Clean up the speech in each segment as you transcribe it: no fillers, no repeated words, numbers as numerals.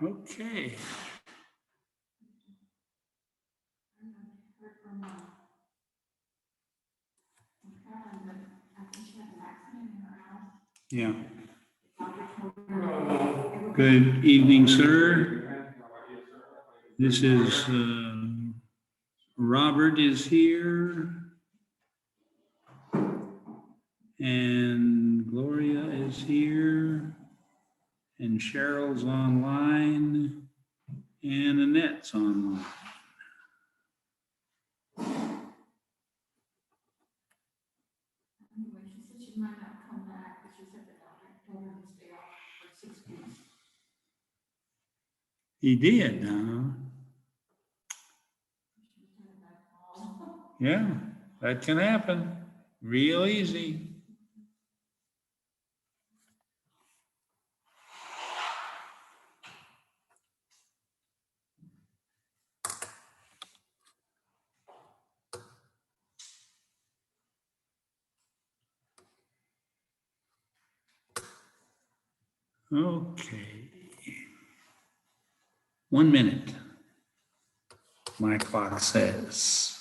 Okay. Yeah. Good evening, sir. This is Robert is here. And Gloria is here. And Cheryl's online. And Annette's online. Anyway, she said she might not come back, but she said the doctor told her to stay off for 6 weeks. He did, huh? She was coming back all. Yeah, that can happen. Real easy. Okay. 1 minute. My clock says.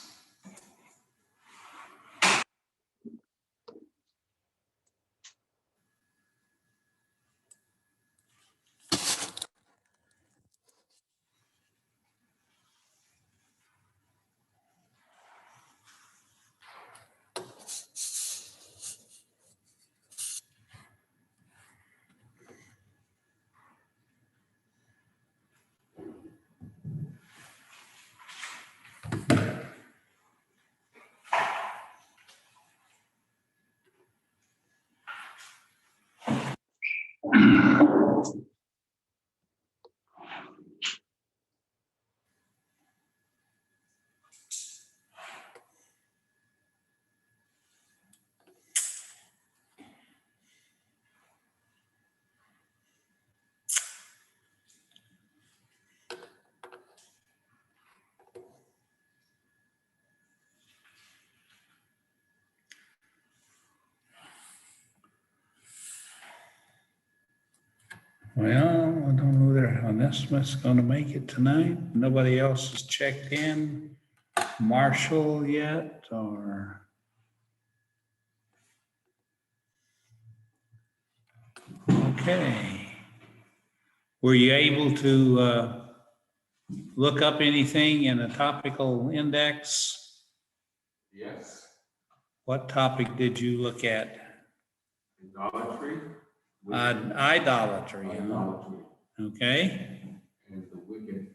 Well, I don't know whether Onesimus going to make it tonight. Nobody else has checked in. Marshall yet, or? Okay. Were you able to look up anything in a topical index? Yes. What topic did you look at? Idolatry. Idolatry. Huh? Idolatry Okay. and the wicked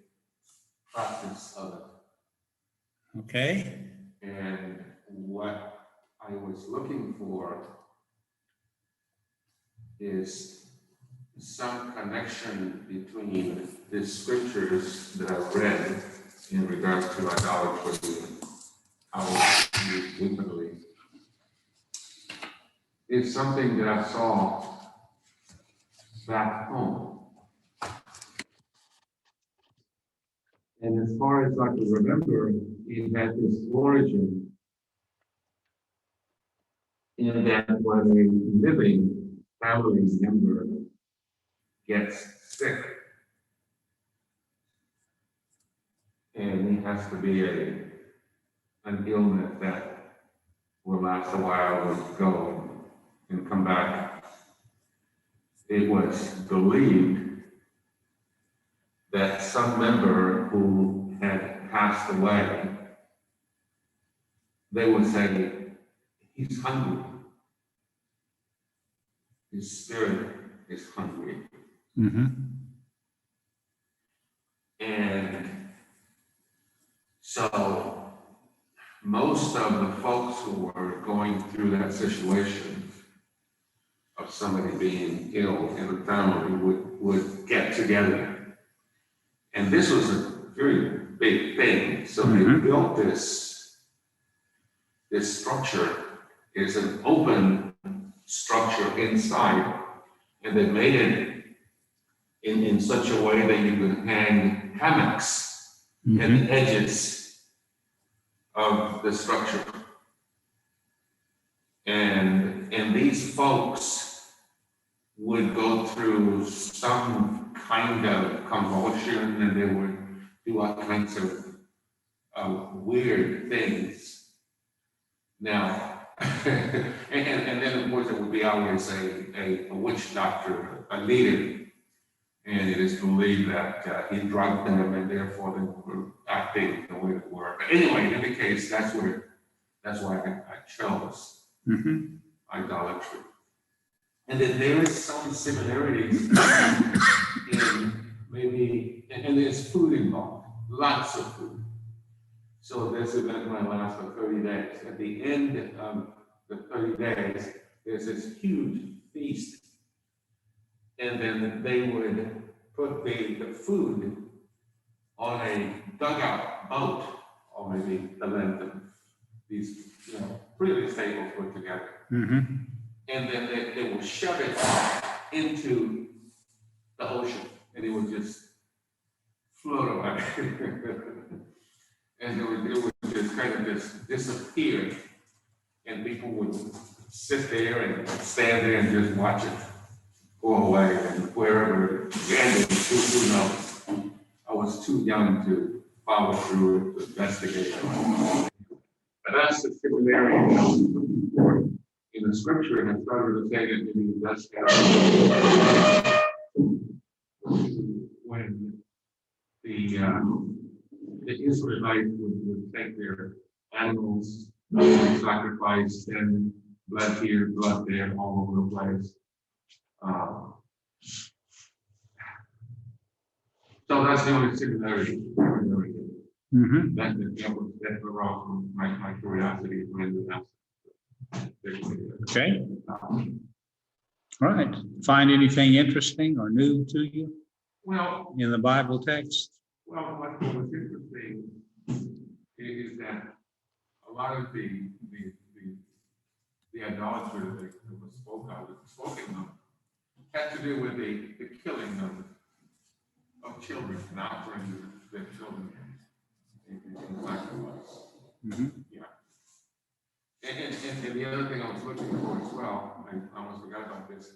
practice of it. Okay. And what I was looking for is some connection between the scriptures that I've read in regards to idolatry and how it's used wickedly. It's something that I saw back home. And as far as I can remember, it had this origin in that when a living family member gets sick, and it has to be an illness that will last a while, will go and come back. It was believed that some member who had passed away, they would say, he's hungry. His spirit is hungry. Mm-hmm. And so most of the folks who were going through that situation of somebody being ill in the family would get together. And this was a very big thing. So they built this structure. It's an open structure inside, and they made it in such a way that you could hang hammocks at the edges of the structure. And these folks would go through some kind of convulsion, and they would do all kinds of weird things. Now, and then of course it would be always a witch doctor, a leader, and it is believed that he drugged them, and therefore they were acting the way they were. But anyway, in any case, that's why I chose idolatry. And then there is some similarities in maybe, and there's food involved, lots of food. So this event might last for 30 days. At the end of the 30 days, there's this huge feast. And then they would put the food on a dugout boat, or maybe the length of these, pretty tables put together. And then they will shove it into the ocean, and it would just float away. And it would just kind of just disappear, and people would sit there and stand there and just watch it go away, and wherever it ended, who knows? I was too young to follow through it, to investigate it. But that's the similarity that I was looking for in the scripture, and I started to say that maybe that's when the Israelites would take their animals, sacrifice, and blood here, blood there, all over the place. So that's the only similarity. That aroused my curiosity when Okay. All right. Find anything interesting or new to you well, in the Bible text? what was interesting is that a lot of the idolatry that was spoken of had to do with the killing of children, and offering their children in sacrifice. Yeah. And the other thing I was looking for as well, I almost forgot about this.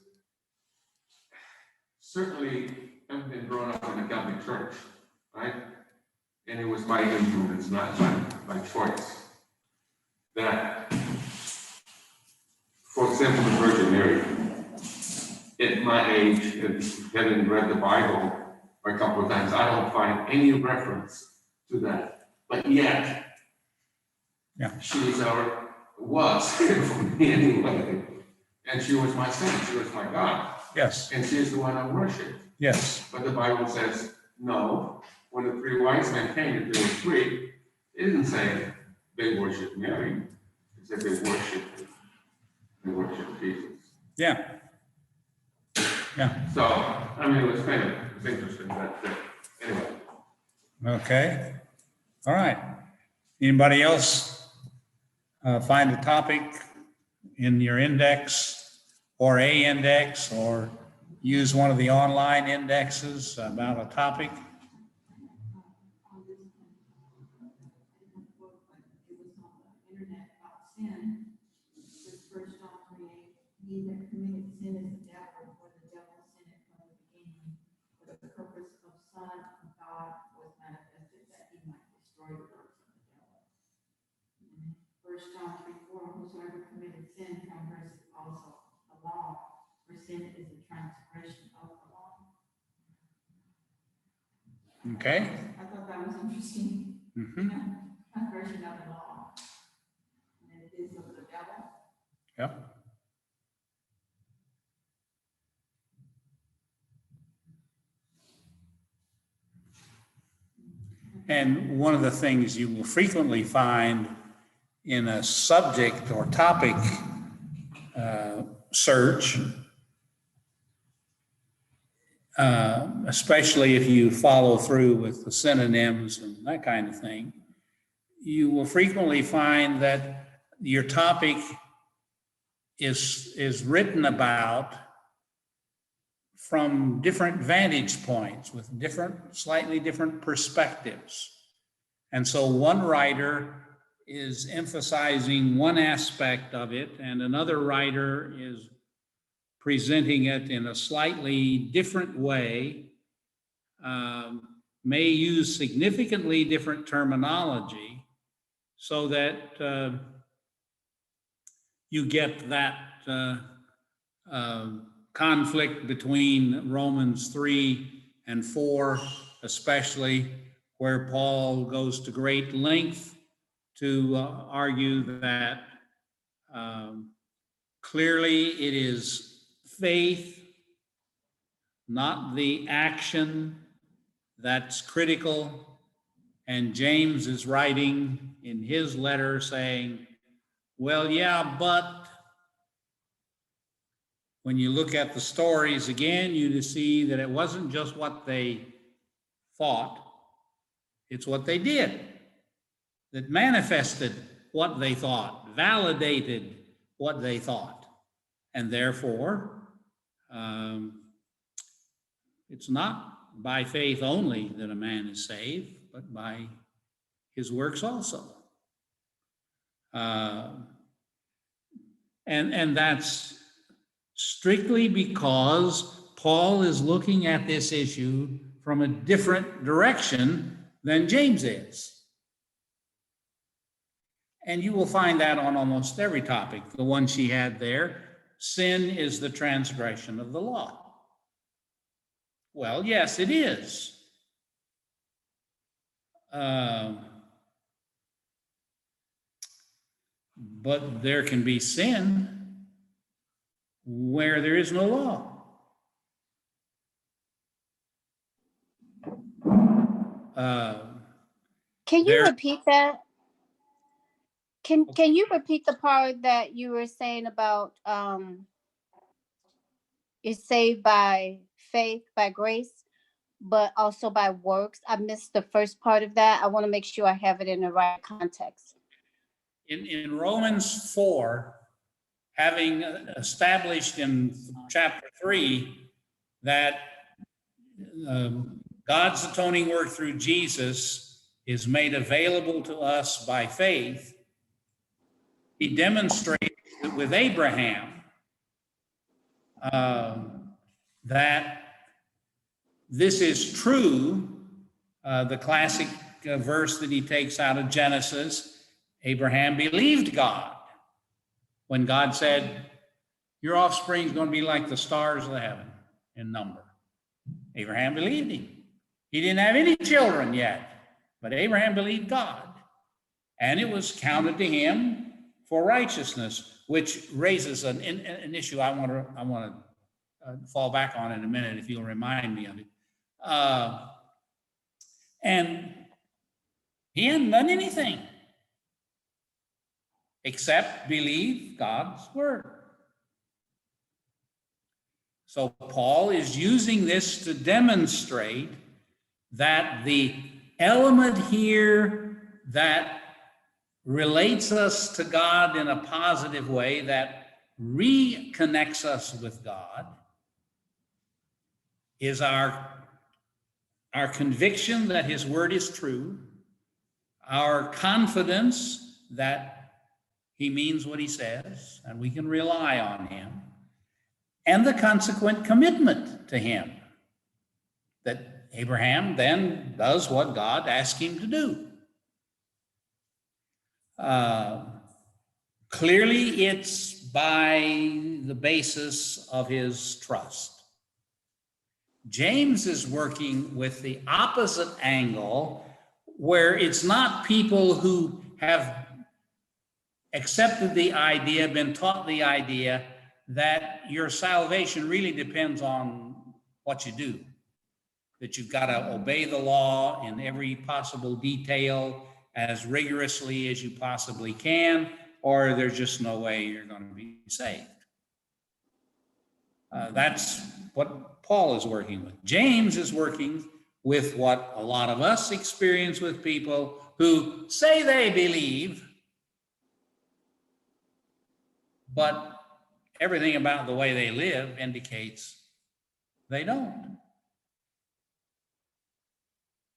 Certainly, I've been grown up in a Catholic church, right? And it was by influence, not by choice. That, for example, the Virgin Mary, at my age, and having read the Bible a couple of times, I don't find any reference to that. But yet, was for me anyway, and she was my saint, she was my God. Yes. And she is the one I worship. Yes. But the Bible says, no, when the three wise men came, if there were three, it didn't say they worshiped Mary. It said they worshiped Jesus. Yeah. Yeah. So, I mean, it was interesting, but anyway. Okay. All right. Anybody else find a topic in your index or a index, or use one of the online indexes about a topic? On this one, I didn't quote, but it was on the internet about sin. This First John 3:8, he that committed sin is the devil, for the devil sinned from the beginning. For the purpose of Son of God was manifested, that he might destroy the works of the devil. First John 3:4, whosoever committed sin transgresseth also the law, for sin is the transgression of the law. Okay. I thought that was interesting. Transgression of the law. And it is of the devil. Yep. And one of the things you will frequently find in a subject or topic search, especially if you follow through with the synonyms and that kind of thing, you will frequently find that your topic is written about from different vantage points with slightly different perspectives. And so one writer is emphasizing one aspect of it, and another writer is presenting it in a slightly different way, may use significantly different terminology so that you get that conflict between Romans 3 and 4, especially where Paul goes to great length to argue that clearly it is faith, not the action, that's critical. And James is writing in his letter saying, well, yeah, but when you look at the stories again, you see that it wasn't just what they thought, it's what they did that manifested what they thought, validated what they thought. And therefore, it's not by faith only that a man is saved, but by his works also. And that's strictly because Paul is looking at this issue from a different direction than James is. And you will find that on almost every topic. The one she had there, sin is the transgression of the law. Well, yes, it is. But there can be sin where there is no law. Can you repeat that? Can you repeat the part that you were saying about is saved by faith, by grace, but also by works? I missed the first part of that. I want to make sure I have it in the right context. In Romans 4, having established in chapter 3 that God's atoning work through Jesus is made available to us by faith, he demonstrated with Abraham that this is true. The classic verse that he takes out of Genesis, Abraham believed God when God said, your offspring is going to be like the stars of the heaven in number. Abraham believed him. He didn't have any children yet, but Abraham believed God. And it was counted to him for righteousness, which raises an issue I want to fall back on in a minute if you'll remind me of it. And he hadn't done anything except believe God's word. So Paul is using this to demonstrate that the element here that relates us to God in a positive way, that reconnects us with God, is our conviction that his word is true, our confidence that he means what he says, and we can rely on him, and the consequent commitment to him, that Abraham then does what God asked him to do. Clearly, it's by the basis of his trust. James is working with the opposite angle, where it's not people who have accepted the idea, been taught the idea that your salvation really depends on what you do, that you've got to obey the law in every possible detail as rigorously as you possibly can, or there's just no way you're going to be saved. That's what Paul is working with. James is working with what a lot of us experience with people who say they believe, but everything about the way they live indicates they don't.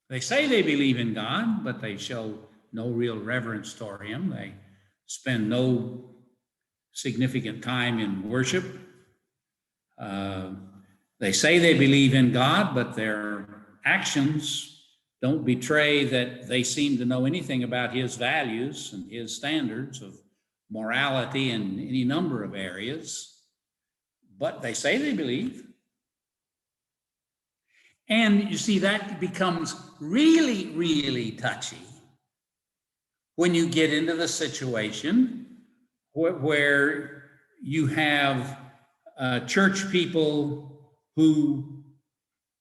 They say they believe in God, but they show no real reverence toward him. They spend no significant time in worship. They say they believe in God, but their actions don't betray that they seem to know anything about his values and his standards of morality in any number of areas, but they say they believe. And you see, that becomes really, really touchy when you get into the situation where you have church people who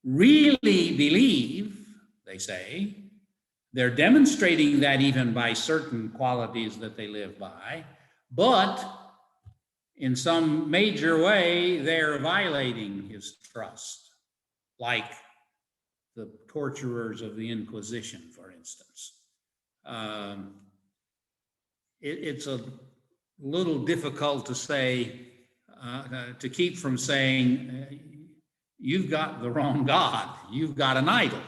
really believe, they say, they're demonstrating that even by certain qualities that they live by, but in some major way, they're violating his trust, like the torturers of the Inquisition, for instance. It's a little difficult to say, to keep from saying, you've got the wrong God, you've got an idol.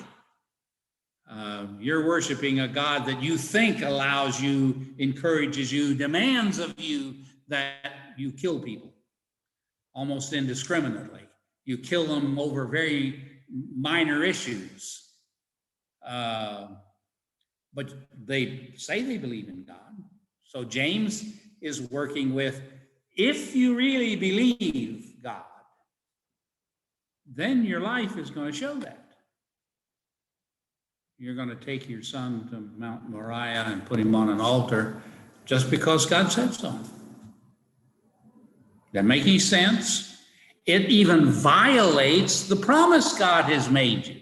You're worshiping a God that you think allows you, encourages you, demands of you that you kill people almost indiscriminately. You kill them over very minor issues. But they say they believe in God. So James is working with, if you really believe God, then your life is going to show that. You're going to take your son to Mount Moriah and put him on an altar just because God said so. Doesn't make any sense. It even violates the promise God has made you.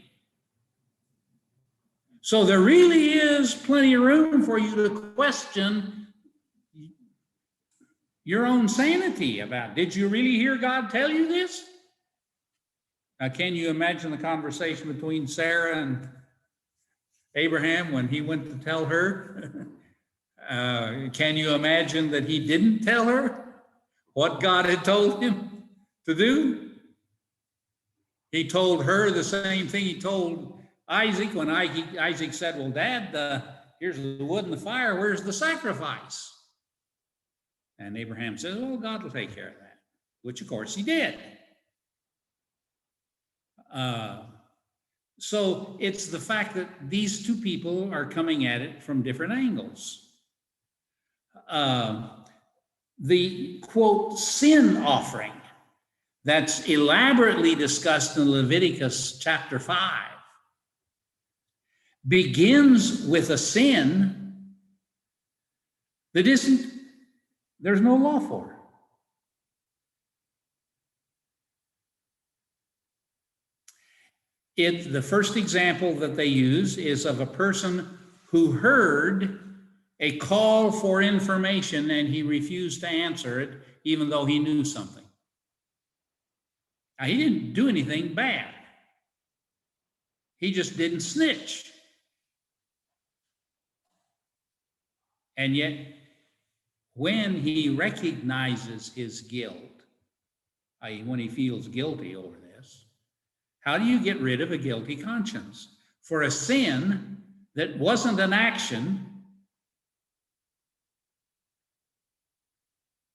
So there really is plenty of room for you to question your own sanity about, did you really hear God tell you this? Now, can you imagine the conversation between Sarah and Abraham when he went to tell her? Can you imagine that he didn't tell her what God had told him to do? He told her the same thing he told Isaac when Isaac said, well, Dad, here's the wood and the fire, where's the sacrifice? And Abraham says, well, God will take care of that, which of course he did. So it's the fact that these two people are coming at it from different angles. The, quote, sin offering that's elaborately discussed in Leviticus chapter 5 begins with a sin that there's no law for. The first example that they use is of a person who heard a call for information and he refused to answer it, even though he knew something. Now, he didn't do anything bad. He just didn't snitch. And yet, when he recognizes his guilt, i.e., when he feels guilty over this, how do you get rid of a guilty conscience? For a sin that wasn't an action,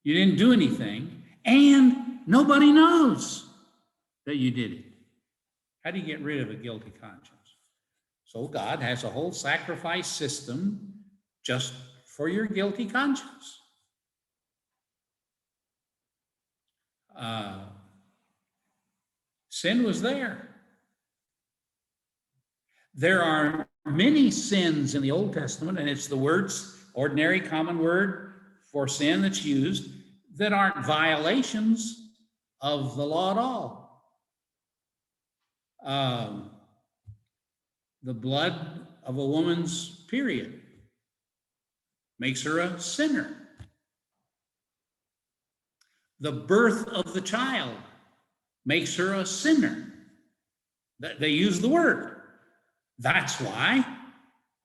you didn't do anything, and nobody knows that you did it. How do you get rid of a guilty conscience? So God has a whole sacrifice system just for your guilty conscience. Sin was there. There are many sins in the Old Testament, and it's the ordinary common word for sin that's used, that aren't violations of the law at all. The blood of a woman's period makes her a sinner. The birth of the child makes her a sinner. They use the word. That's why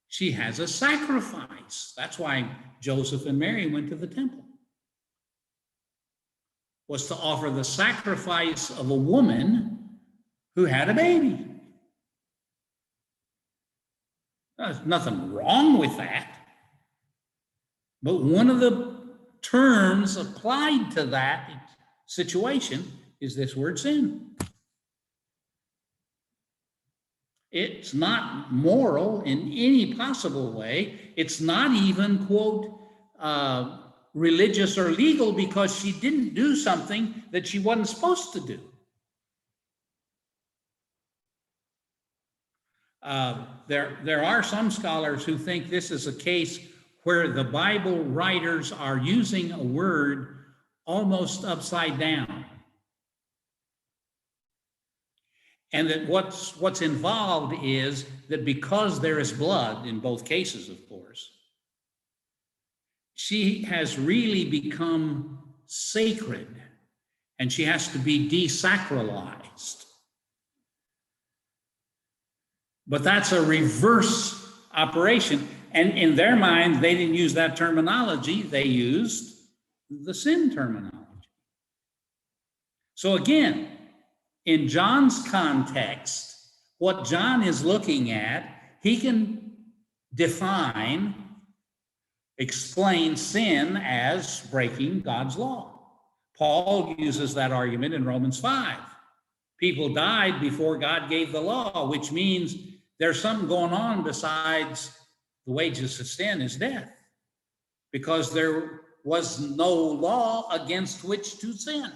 she has a sacrifice. That's why Joseph and Mary went to the temple, was to offer the sacrifice of a woman who had a baby. There's nothing wrong with that. But one of the terms applied to that situation is this word sin. It's not moral in any possible way. It's not even, quote, religious or legal because she didn't do something that she wasn't supposed to do. There are some scholars who think this is a case where the Bible writers are using a word almost upside down. And that what's involved is that because there is blood in both cases, of course, she has really become sacred and she has to be desacralized. But that's a reverse operation. And in their mind, they didn't use that terminology. They used the sin terminology. So again, in John's context, what John is looking at, he can define, explain sin as breaking God's law. Paul uses that argument in Romans 5. People died before God gave the law, which means there's something going on besides the wages of sin is death, because there was no law against which to sin.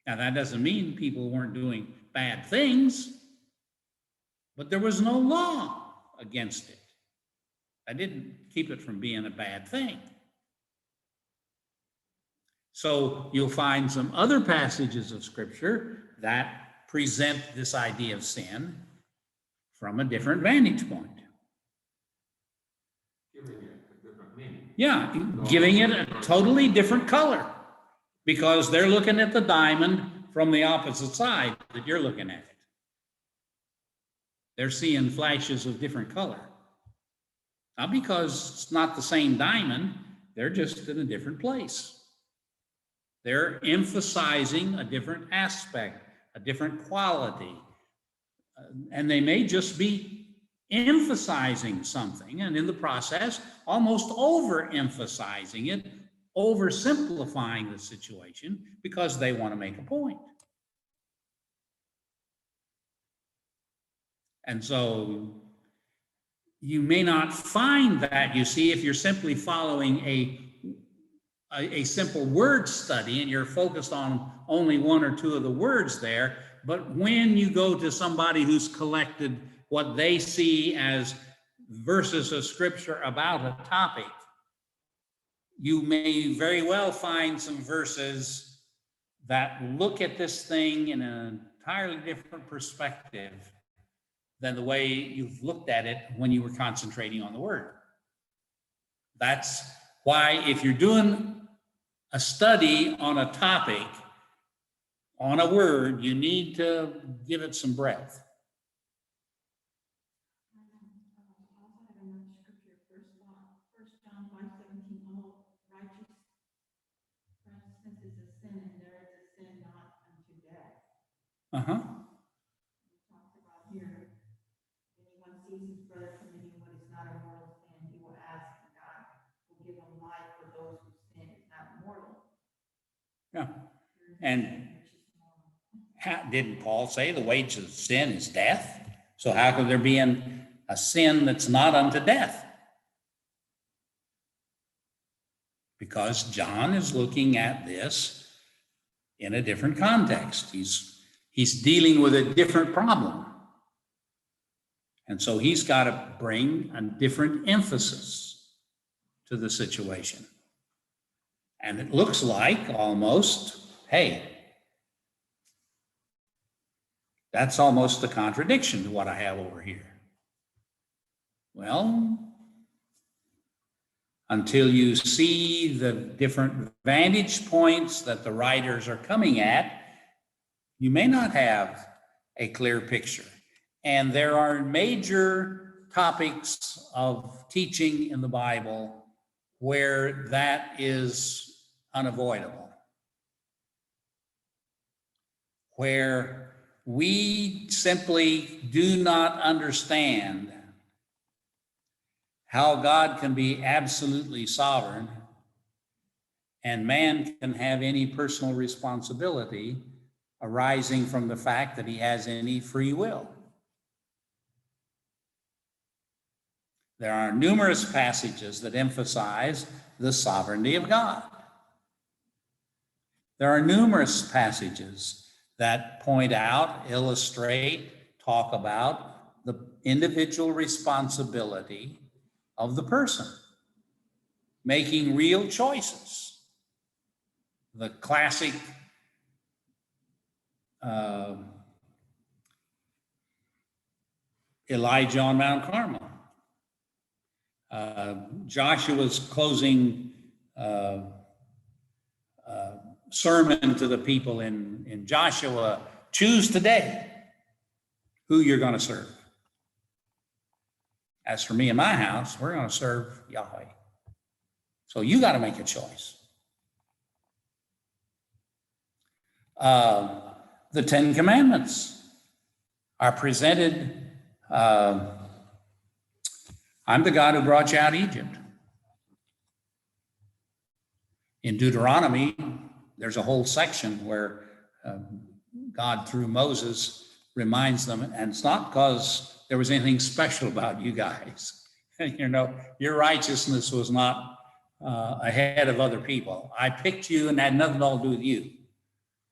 Now, that doesn't mean people weren't doing bad things, but there was no law against it. That didn't keep it from being a bad thing. So you'll find some other passages of Scripture that present this idea of sin from a different vantage point. Giving it a different meaning. Yeah, giving it a totally different color because they're looking at the diamond from the opposite side that you're looking at it. They're seeing flashes of different color. Not because it's not the same diamond, they're just in a different place. They're emphasizing a different aspect, a different quality. And they may just be emphasizing something, and in the process, almost overemphasizing it, oversimplifying the situation because they want to make a point. And so you may not find that, you see, if you're simply following a simple word study and you're focused on only one or two of the words there. But when you go to somebody who's collected what they see as verses of Scripture about a topic, you may very well find some verses that look at this thing in an entirely different perspective than the way you've looked at it when you were concentrating on the word. That's why if you're doing a study on a topic, on a word, you need to give it some breadth. Also have another scripture, First John 5:17, all righteousness is a sin, and there is a sin not unto death. It talks about here, anyone sees his brother committing what is not a mortal sin, he will ask, and God will give him life for those whose sin is not mortal. Yeah. And didn't Paul say the wages of sin is death? So how could there be a sin that's not unto death? Because John is looking at this in a different context. He's dealing with a different problem. And so he's got to bring a different emphasis to the situation. And it looks like almost, hey, that's almost a contradiction to what I have over here. Well, until you see the different vantage points that the writers are coming at, you may not have a clear picture. And there are major topics of teaching in the Bible where that is unavoidable, where we simply do not understand how God can be absolutely sovereign and man can have any personal responsibility arising from the fact that he has any free will. There are numerous passages that emphasize the sovereignty of God. There are numerous passages that point out, illustrate, talk about the individual responsibility of the person making real choices. The classic Elijah on Mount Carmel. Joshua's closing sermon to the people in Joshua, choose today who you're going to serve. As for me and my house, we're going to serve Yahweh. So you got to make a choice. The Ten Commandments are presented. I'm the God who brought you out of Egypt. In Deuteronomy, there's a whole section where God, through Moses, reminds them, and it's not because there was anything special about you guys. You know, your righteousness was not ahead of other people. I picked you and had nothing at all to do with you.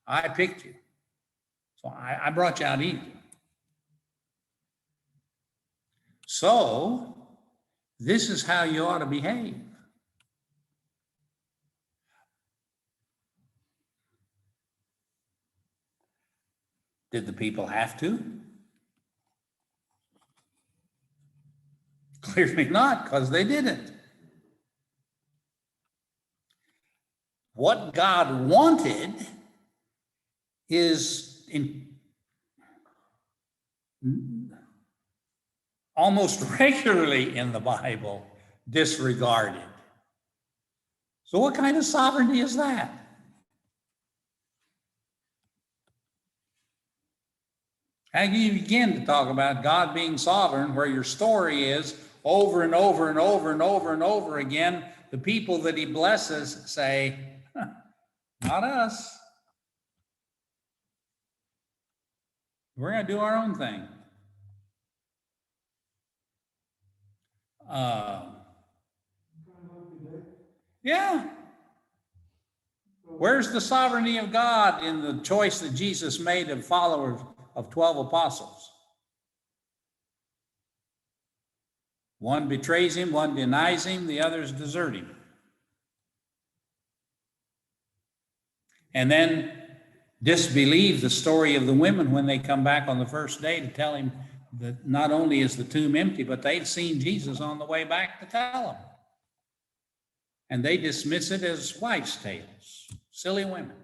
I picked you. So I brought you out of Egypt. So this is how you ought to behave. Did the people have to? Clearly not, because they didn't. What God wanted is almost regularly in the Bible disregarded. So what kind of sovereignty is that? How do you begin to talk about God being sovereign where your story is over and over and over and over and over again, the people that he blesses say, not us. We're going to do our own thing. Yeah. Where's the sovereignty of God in the choice that Jesus made of followers of 12 apostles? One betrays him, one denies him, the others desert him. And then disbelieve the story of the women when they come back on the first day to tell him that not only is the tomb empty, but they'd seen Jesus on the way back to tell them. And they dismiss it as wives' tales, silly women.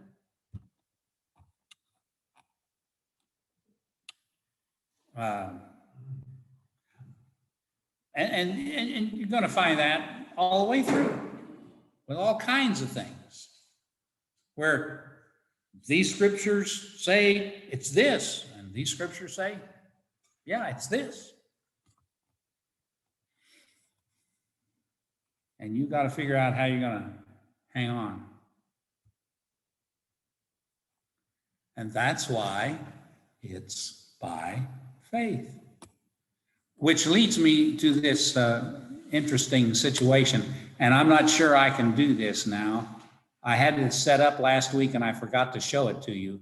And you're going to find that all the way through with all kinds of things where these scriptures say it's this, and these scriptures say, yeah, it's this. And you got to figure out how you're going to hang on. And that's why it's by faith. Which leads me to this interesting situation. And I'm not sure I can do this now. I had it set up last week and I forgot to show it to you.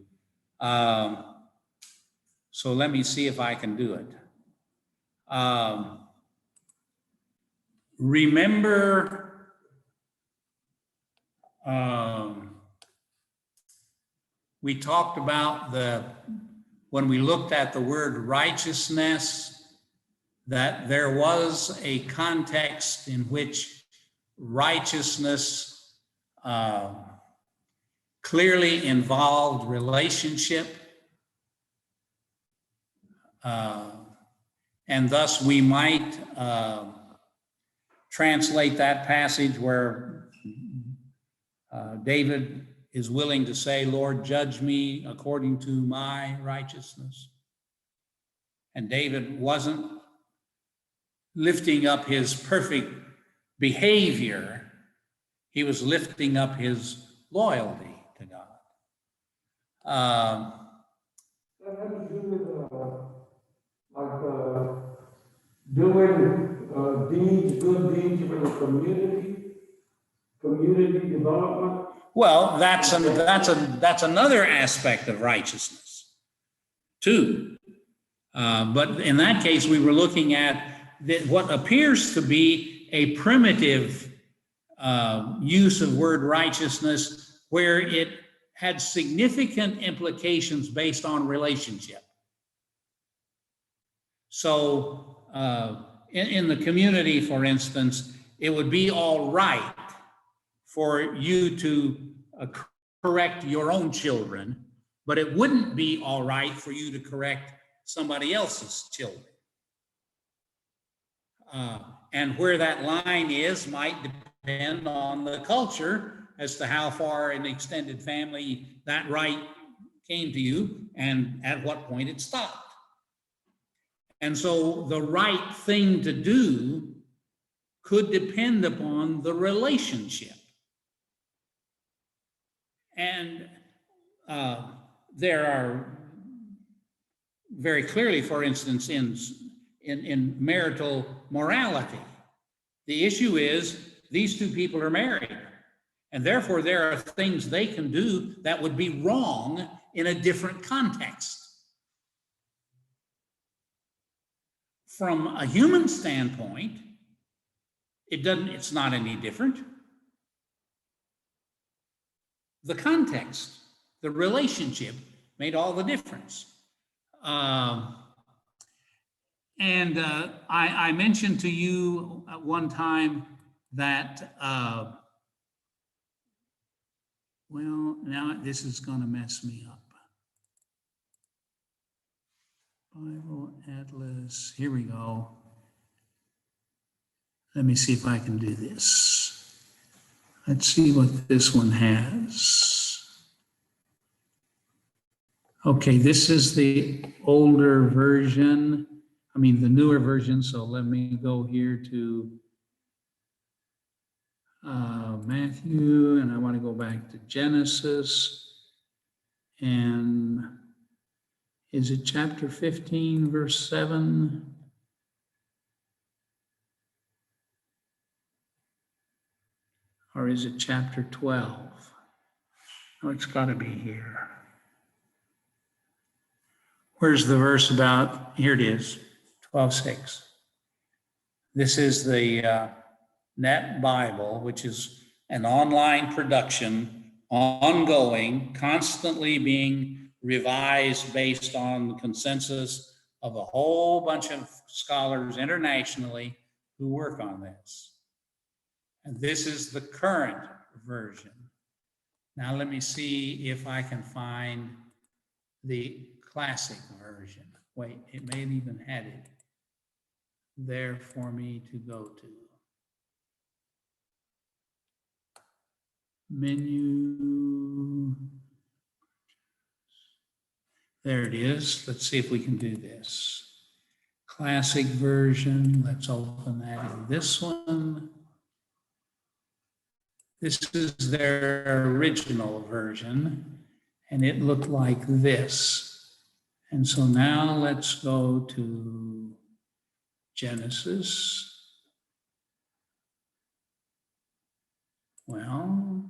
So let me see if I can do it. Remember, we talked about when we looked at the word righteousness, that there was a context in which righteousness clearly involved relationship, and thus we might translate that passage where David is willing to say, Lord, judge me according to my righteousness. And David wasn't lifting up his perfect behavior. He was lifting up his loyalty to God. doing deeds, good deeds for the community development. Well, that's another aspect of righteousness, too. But in that case, we were looking at what appears to be a primitive use of word righteousness, where it had significant implications based on relationship. So in the community, for instance, it would be all right for you to correct your own children, but it wouldn't be all right for you to correct somebody else's children. And where that line is might depend on the culture as to how far in the extended family that right came to you and at what point it stopped. And so the right thing to do could depend upon the relationship. And there are very clearly, for instance, in marital morality, the issue is these two people are married, and therefore there are things they can do that would be wrong in a different context. From a human standpoint, it's not any different. The context, the relationship made all the difference. I mentioned to you at one time that, well, now this is going to mess me up. Bible Atlas, here we go. Let me see if I can do this. Let's see what this one has. Okay, this is the older version. The newer version. So let me go here to Matthew, and I want to go back to Genesis. And is it chapter 15, verse 7? Or is it chapter 12? Oh, it's got to be here. Where's the verse about? Here it is, 12:6. This is the Net Bible, which is an online production, ongoing, constantly being revised based on the consensus of a whole bunch of scholars internationally who work on this. And this is the current version. Now let me see if I can find the classic version. Wait, it may have even had it there for me to go to. Menu. There it is. Let's see if we can do this. Classic version. Let's open that in this one. This is their original version, and it looked like this. And so now let's go to Genesis. Well,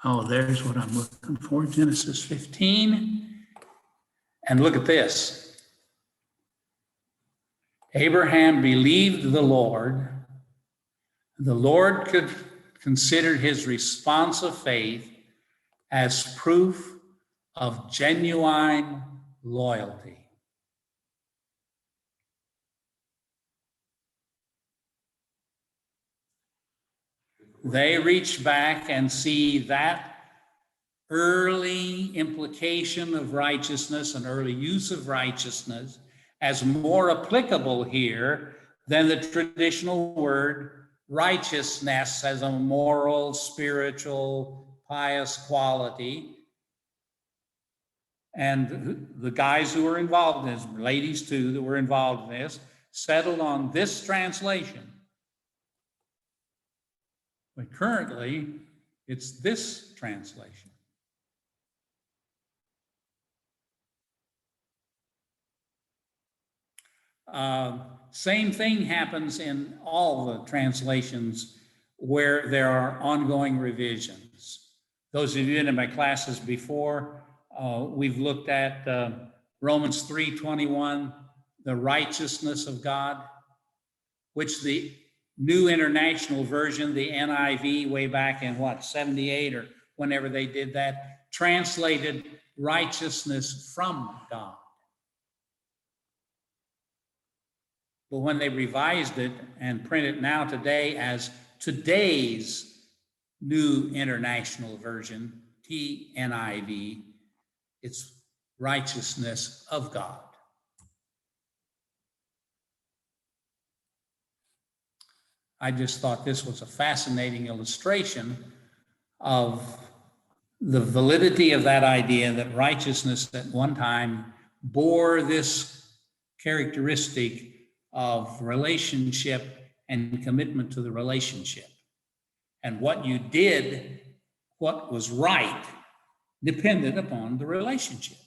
oh, there's what I'm looking for, Genesis 15. And look at this. Abraham believed the Lord. The Lord considered his response of faith as proof of genuine loyalty. They reach back and see that early implication of righteousness and early use of righteousness as more applicable here than the traditional word righteousness as a moral, spiritual, pious quality. And the guys who were involved in this, ladies too, that were involved in this, settled on this translation. But currently, it's this translation. Same thing happens in all the translations where there are ongoing revisions. Those of you in my classes before, we've looked at Romans 3:21, the righteousness of God, which the New International Version, the NIV, way back in what, 78 or whenever they did that, translated righteousness from God. But when they revised it and print it now today as today's New International Version, TNIV, it's righteousness of God. I just thought this was a fascinating illustration of the validity of that idea that righteousness at one time bore this characteristic of relationship and commitment to the relationship. And what you did, what was right, depended upon the relationship.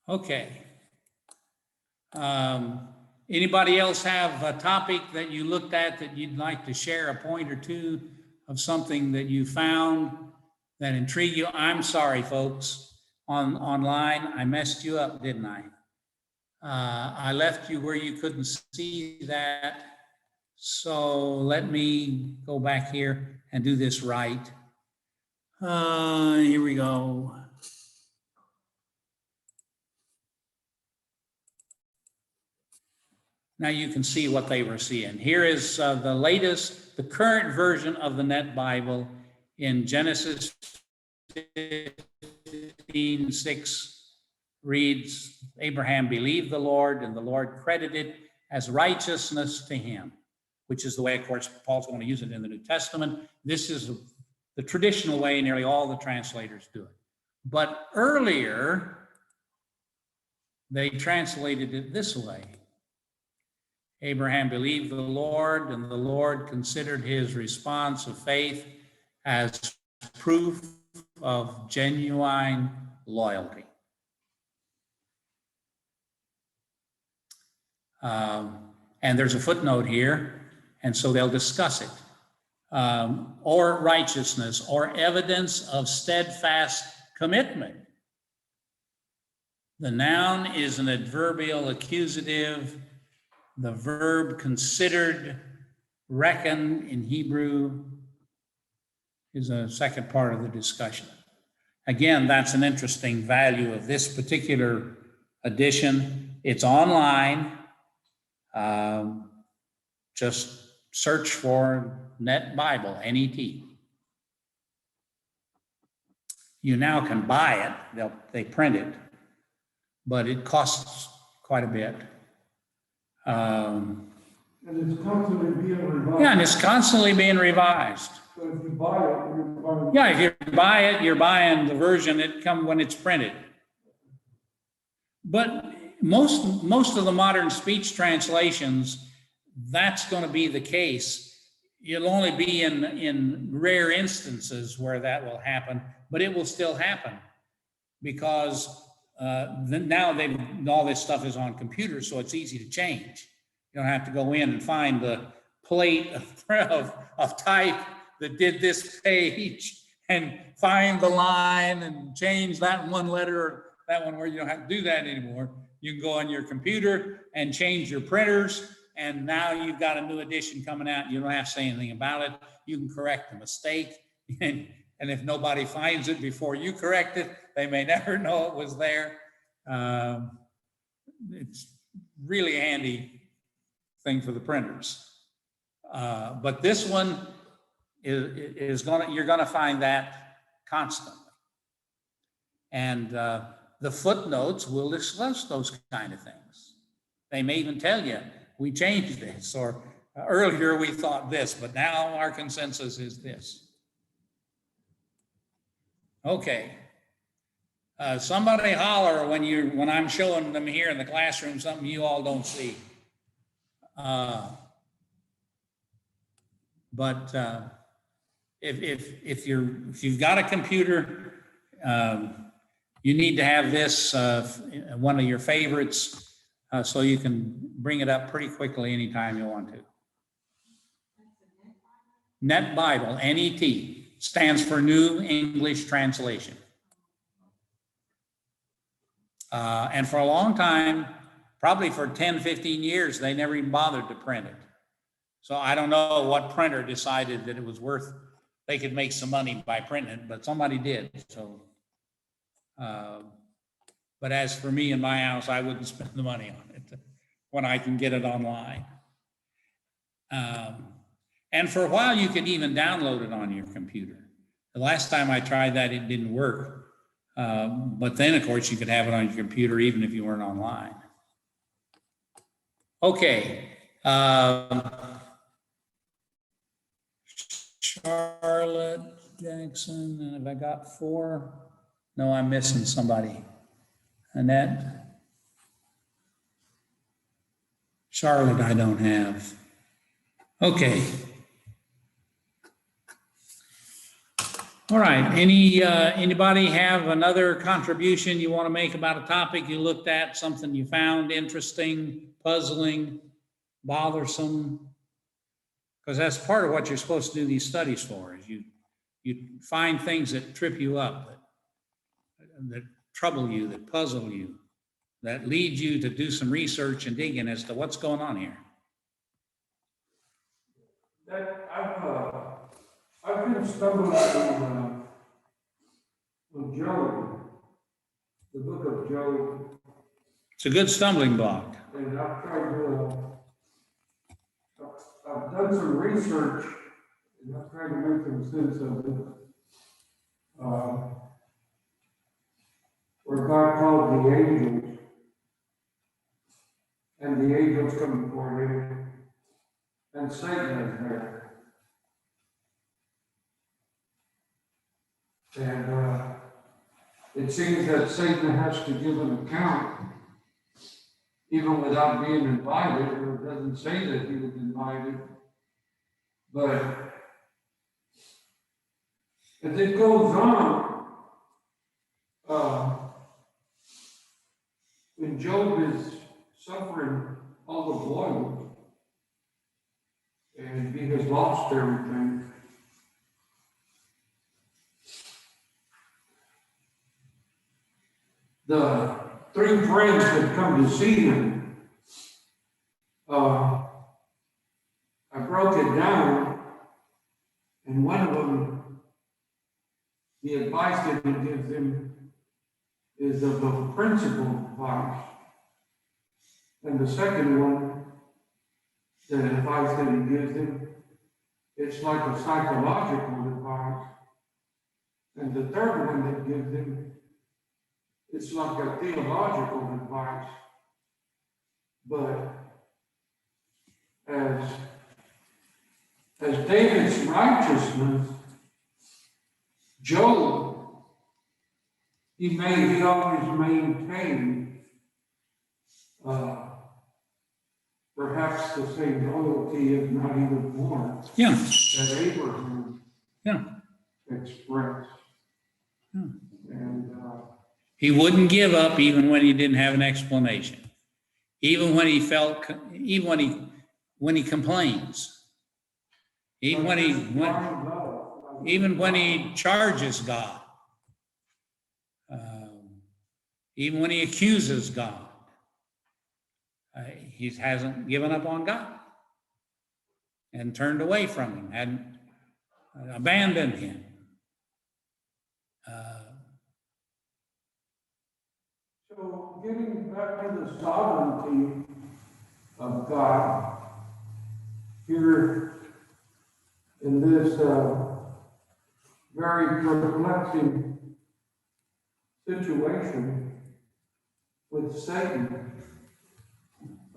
Okay. Anybody else have a topic that you looked at that you'd like to share a point or two of something that you found that intrigued you? I'm sorry, folks, online, I messed you up, didn't I? I left you where you couldn't see that. So let me go back here and do this right. Here we go. Now you can see what they were seeing. Here is the latest, the current version of the Net Bible in Genesis 15:6 reads, Abraham believed the Lord, and the Lord credited as righteousness to him, which is the way, of course, Paul's going to use it in the New Testament. This is the traditional way nearly all the translators do it. But earlier, they translated it this way. Abraham believed the Lord, and the Lord considered his response of faith as proof of genuine loyalty. And there's a footnote here, and so they'll discuss it. Or righteousness, or evidence of steadfast commitment. The noun is an adverbial accusative. The verb considered, reckon in Hebrew, is a second part of the discussion. Again, that's an interesting value of this particular edition. It's online. Just search for Net Bible, N-E-T. You now can buy it. They print it, but it costs quite a bit. And it's constantly being revised. Yeah, and it's constantly being revised. So if you buy it, you're buying. Yeah, if you buy it, you're buying the version that comes when it's printed. But most of the modern speech translations, that's going to be the case. You'll only be in rare instances where that will happen, but it will still happen because now all this stuff is on computers, so it's easy to change. You don't have to go in and find the plate of type that did this page and find the line and change that one letter or that one where you don't have to do that anymore. You can go on your computer and change your printers, and now you've got a new edition coming out. You don't have to say anything about it. You can correct the mistake, and if nobody finds it before you correct it, they may never know it was there. It's really handy thing for the printers. But this one you're gonna find that constantly. And the footnotes will discuss those kind of things. They may even tell you, we changed this, or earlier we thought this, but now our consensus is this. Okay. Somebody holler when I'm showing them here in the classroom something you all don't see. But if you've got a computer, you need to have this one of your favorites, so you can bring it up pretty quickly anytime you want to. Net Bible, NET, stands for New English Translation. And for a long time, probably for 10, 15 years, they never even bothered to print it. So I don't know what printer decided that it was worth, they could make some money by printing it, but somebody did. So, but as for me in my house, I wouldn't spend the money on it when I can get it online. And for a while, you could even download it on your computer. The last time I tried that, it didn't work. But then, of course, you could have it on your computer even if you weren't online. Okay. Charlotte Jackson, and have I got 4? No, I'm missing somebody. Annette. Charlotte, I don't have. Okay. All right. Anybody have another contribution you want to make about a topic you looked at, something you found interesting, puzzling, bothersome? Because that's part of what you're supposed to do these studies for, is you find things that trip you up, that trouble you, that puzzle you, that lead you to do some research and digging as to what's going on here. That I've been stumbling on Job, the book of Job, It's a good stumbling block. and I've tried to, I've done some research, and I've tried to make some sense of it. Where God called the angels, and the angels come before him, and Satan is there. And it seems that Satan has to give an account, even without being invited, or it doesn't say that he was invited. But as it goes on, when Job is suffering all the blow, and he has lost everything, the 3 friends that come to see him, I broke it down, and one of them, the advice that he gives him is of a principled advice. And the second one, the advice that he gives him, it's like a psychological advice. And the third one that gives him, it's like a theological advice. But as David's righteousness, Job, he always maintained perhaps the same loyalty, if not even more, Yeah. that Abraham Yeah. expressed. Yeah. And He wouldn't give up even when he didn't have an explanation. Even when he complains. Even when he charges God. Even when he accuses God. He hasn't given up on God and turned away from him, hadn't abandoned him. So getting back to the sovereignty of God, here in this very perplexing situation with Satan,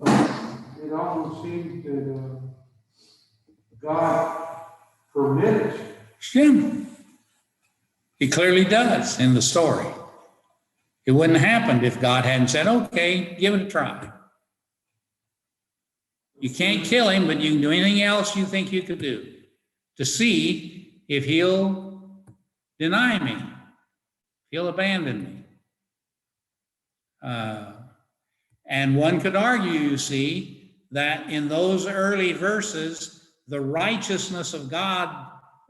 It almost seems that God permits. Jim. He clearly does in the story. It wouldn't have happened if God hadn't said, okay, give it a try. You can't kill him, but you can do anything else you think you could do to see if he'll deny me, he'll abandon me. And one could argue, you see, that in those early verses, the righteousness of God,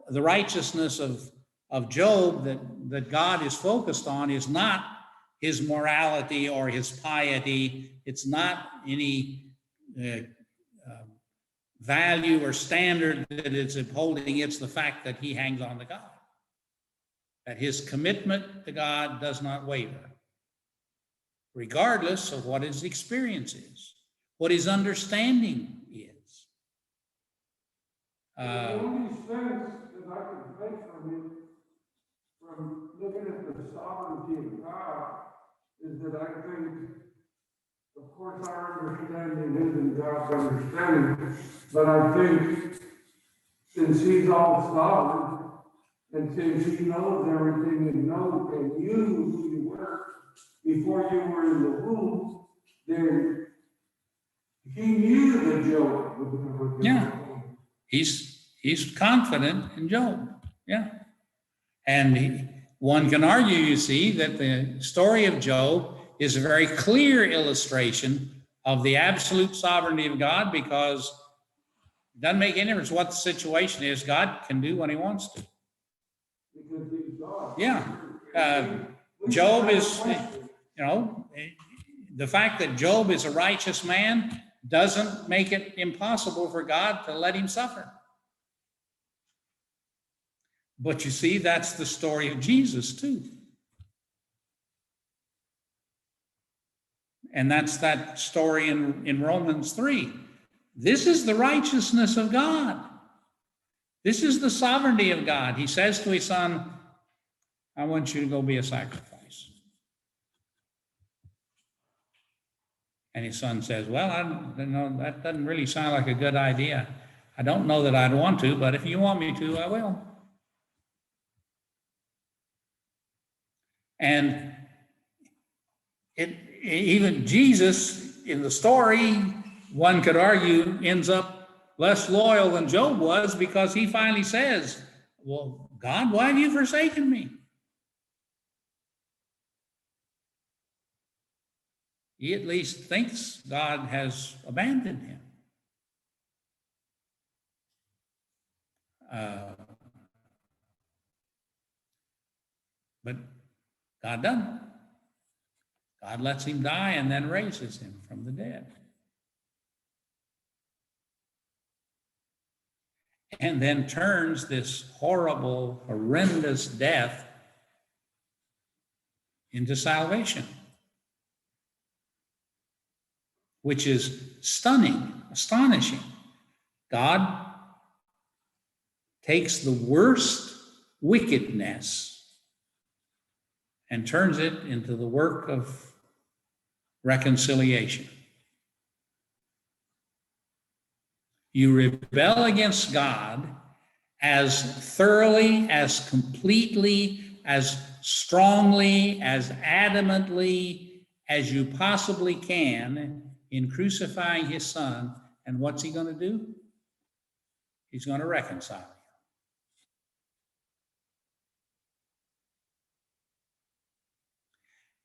the righteousness of Job that God is focused on is not his morality or his piety. It's not any value or standard that it's upholding. It's the fact that he hangs on to God, that his commitment to God does not waver, regardless of what his experience is, what his understanding is. The only sense that I can take from it, from looking at the sovereignty of God, is that I think, of course, our understanding isn't God's understanding, but I think since he's all sovereign, and since he knows everything and knows and knew who you were before you were in the womb, then he knew that Job was going to Yeah. He's confident in Job. Yeah. And one can argue, you see, that the story of Job is a very clear illustration of the absolute sovereignty of God, because it doesn't make any difference what the situation is. God can do what he wants to. Because he's God. Yeah. Job is, the fact that Job is a righteous man doesn't make it impossible for God to let him suffer. But you see, that's the story of Jesus too. And that's that story in Romans 3. This is the righteousness of God. This is the sovereignty of God. He says to his son, I want you to go be a sacrifice. And his son says, well, that doesn't really sound like a good idea. I don't know that I'd want to, but if you want me to, I will. And even Jesus in the story, one could argue, ends up less loyal than Job was, because he finally says, well, God, why have you forsaken me? He at least thinks God has abandoned him. But God doesn't. God lets him die and then raises him from the dead. And then turns this horrible, horrendous death into salvation, which is stunning, astonishing. God takes the worst wickedness and turns it into the work of reconciliation. You rebel against God as thoroughly, as completely, as strongly, as adamantly as you possibly can in crucifying his son. And what's he going to do? He's going to reconcile you.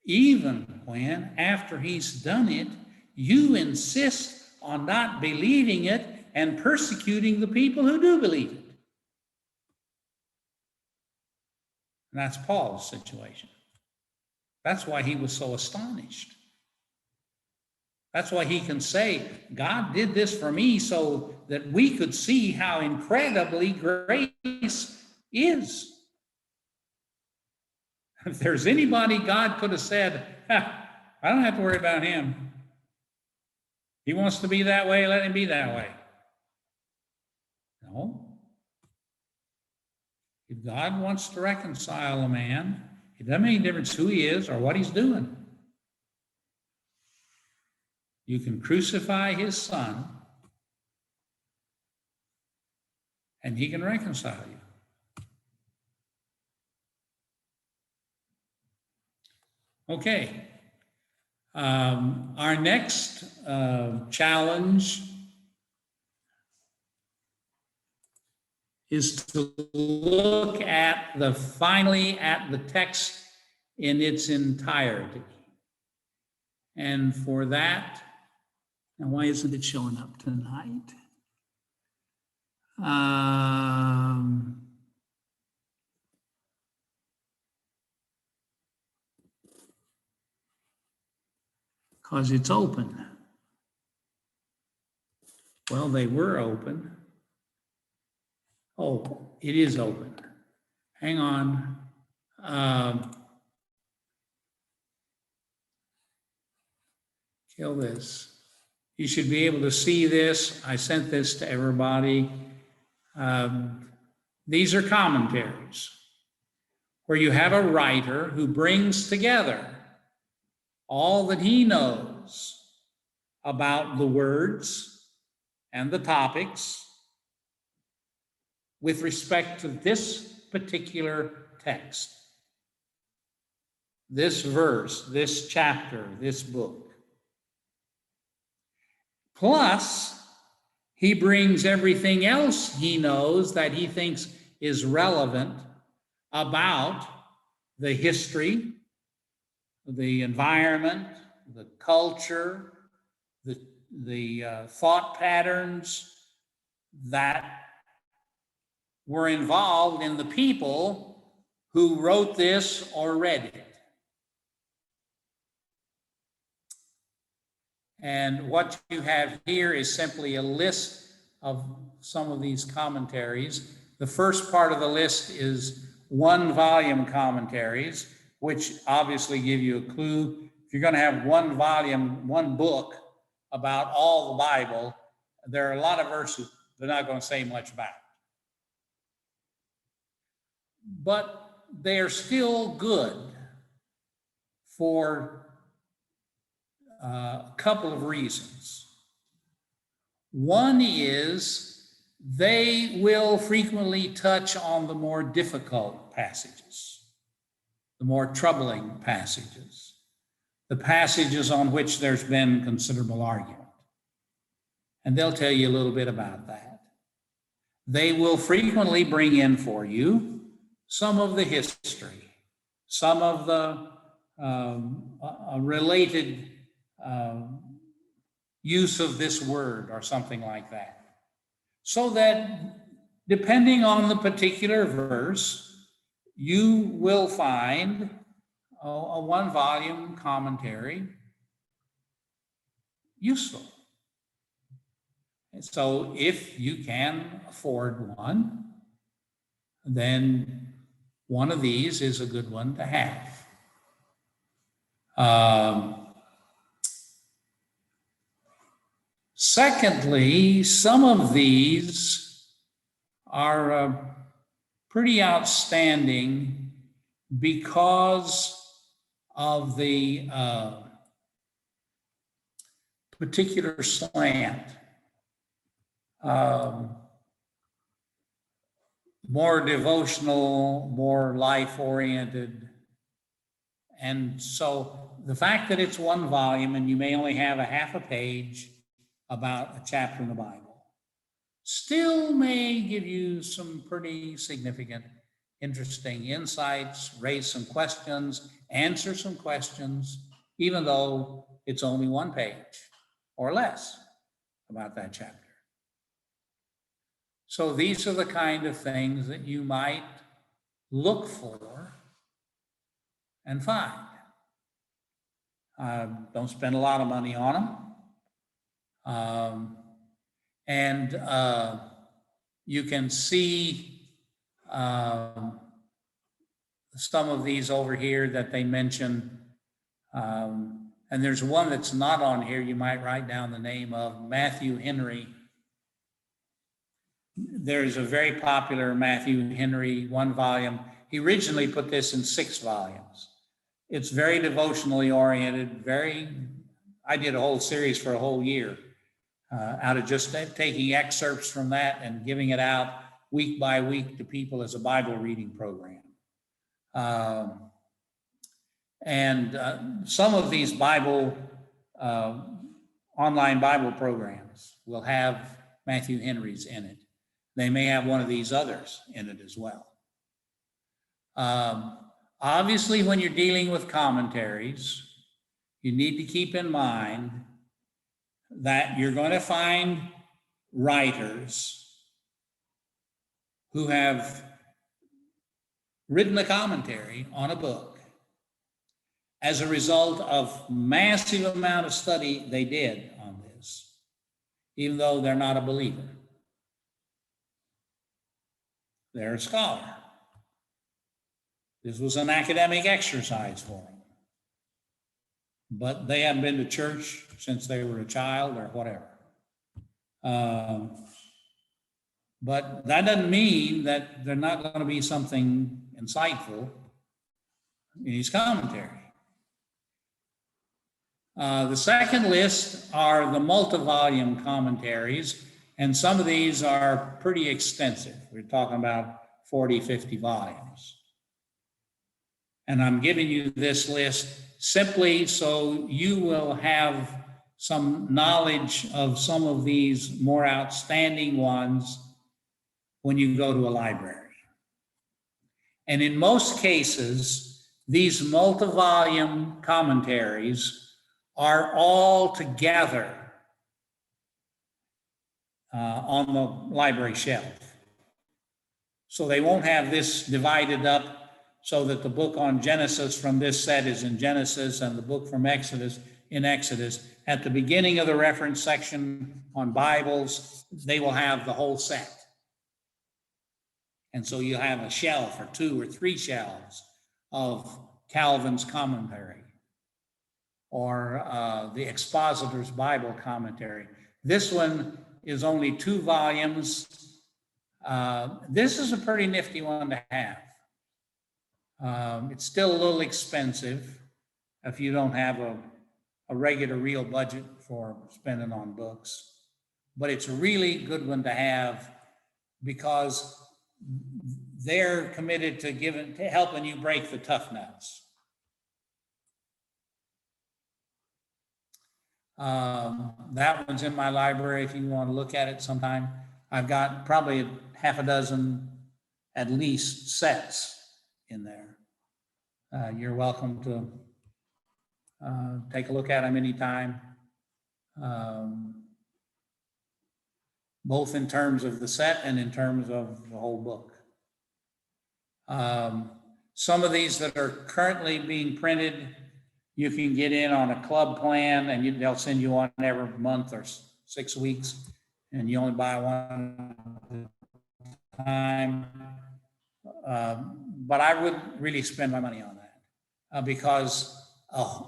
Even when, after he's done it, you insist on not believing it and persecuting the people who do believe it. And that's Paul's situation. That's why he was so astonished. That's why he can say, God did this for me so that we could see how incredibly grace is. If there's anybody God could have said, I don't have to worry about him. He wants to be that way, let him be that way. No. If God wants to reconcile a man, it doesn't make any difference who he is or what he's doing. You can crucify his son, and he can reconcile you. Okay. Our next challenge is to look at finally at the text in its entirety. And for that, now why isn't it showing up tonight? Because it's open. Well, they were open. Oh, it is open. Hang on. Kill this. You should be able to see this. I sent this to everybody. These are commentaries where you have a writer who brings together all that he knows about the words and the topics with respect to this particular text, this verse, this chapter, this book. Plus, he brings everything else he knows that he thinks is relevant about the history, the environment, the culture, the thought patterns that were involved in the people who wrote this or read it. And what you have here is simply a list of some of these commentaries. The first part of the list is one-volume commentaries, which obviously give you a clue. If you're going to have one volume, one book about all the Bible, there are a lot of verses they're not going to say much about. But they are still good for a couple of reasons. One is they will frequently touch on the more difficult passages, the more troubling passages, the passages on which there's been considerable argument. And they'll tell you a little bit about that. They will frequently bring in for you some of the history, some of the related use of this word or something like that. So that depending on the particular verse, you will find a one-volume commentary useful. And so if you can afford one, then one of these is a good one to have. Secondly, some of these are pretty outstanding because of the particular slant. More devotional, more life-oriented. And so the fact that it's one volume and you may only have a half a page about a chapter in the Bible still may give you some pretty significant, interesting insights, raise some questions, answer some questions, even though it's only one page or less about that chapter. So these are the kind of things that you might look for and find. Don't spend a lot of money on them. You can see some of these over here that they mention. And there's one that's not on here. You might write down the name of Matthew Henry. There's a very popular Matthew Henry one volume. He originally put this in 6 volumes. It's very devotionally oriented, very I did a whole series for a whole year out of just taking excerpts from that and giving it out week by week to people as a Bible reading program. Some of these online Bible programs will have Matthew Henry's in it. They may have one of these others in it as well. Obviously, when you're dealing with commentaries, you need to keep in mind that you're going to find writers who have written a commentary on a book as a result of massive amount of study they did on this, even though they're not a believer. They're a scholar. This was an academic exercise for them. But they haven't been to church since they were a child or whatever. But that doesn't mean that there's not going to be something insightful in his commentary. The second list are the multi-volume commentaries, and some of these are pretty extensive. We're talking about 40, 50 volumes. And I'm giving you this list simply so you will have some knowledge of some of these more outstanding ones when you go to a library. And in most cases, these multi-volume commentaries are all together on the library shelf. So they won't have this divided up so that the book on Genesis from this set is in Genesis and the book from Exodus in Exodus. At the beginning of the reference section on Bibles, they will have the whole set. And so you have a shelf or 2 or 3 shelves of Calvin's commentary or the Expositor's Bible commentary. This one is only 2 volumes. This is a pretty nifty one to have. It's still a little expensive if you don't have a regular real budget for spending on books, but it's a really good one to have because they're committed to helping you break the tough nuts. That one's in my library if you want to look at it sometime. I've got probably half a dozen at least sets in there. You're welcome to take a look at them anytime, both in terms of the set and in terms of the whole book. Some of these that are currently being printed, you can get in on a club plan and they'll send you one every month or 6 weeks, and you only buy one at a time. But I wouldn't really spend my money on that because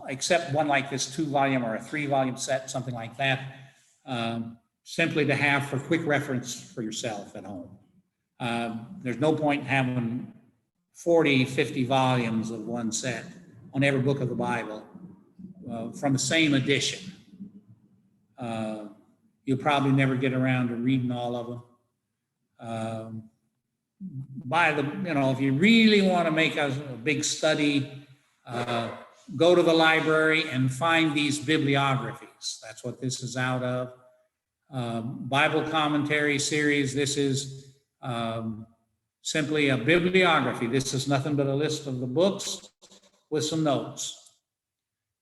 except one like this 2-volume or a 3-volume set, something like that, simply to have for quick reference for yourself at home. There's no point in having 40, 50 volumes of one set on every book of the Bible from the same edition. You'll probably never get around to reading all of them. If you really want to make a big study, go to the library and find these bibliographies. That's what this is out of. Bible commentary series. This is simply a bibliography. This is nothing but a list of the books with some notes.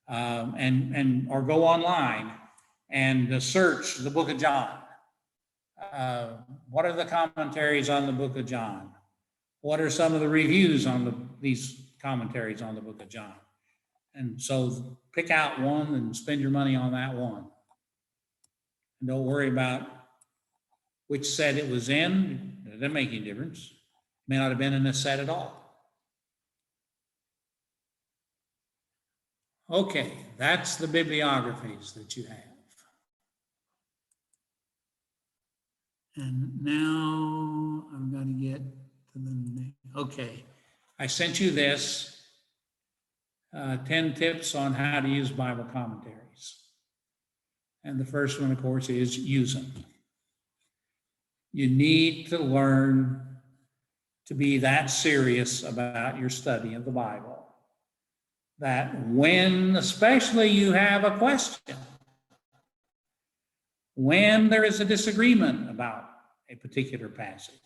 Or go online and search the book of John. What are the commentaries on the book of John? What are some of the reviews on these commentaries on the book of John? And so pick out one and spend your money on that one. And don't worry about which set it was in. It doesn't make any difference. It may not have been in this set at all. Okay, that's the bibliographies that you have. And now I'm going to get to the, okay. I sent you this, 10 tips on how to use Bible commentaries. And the first one, of course, is use them. You need to learn to be that serious about your study of the Bible, that when especially you have a question, when there is a disagreement about a particular passage,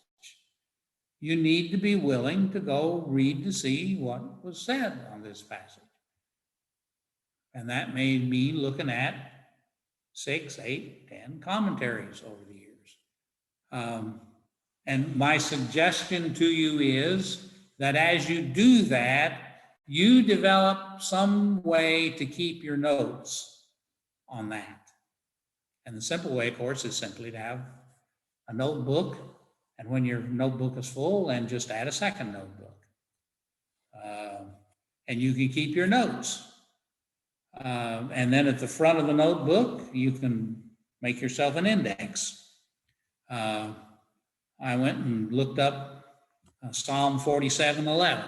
you need to be willing to go read to see what was said on this passage. And that may mean looking at 6, 8, 10 commentaries over the years. And my suggestion to you is that as you do that, you develop some way to keep your notes on that. And the simple way, of course, is simply to have a notebook. And when your notebook is full, then just add a second notebook. And you can keep your notes. And then at the front of the notebook, you can make yourself an index. I went and looked up Psalm 47:11.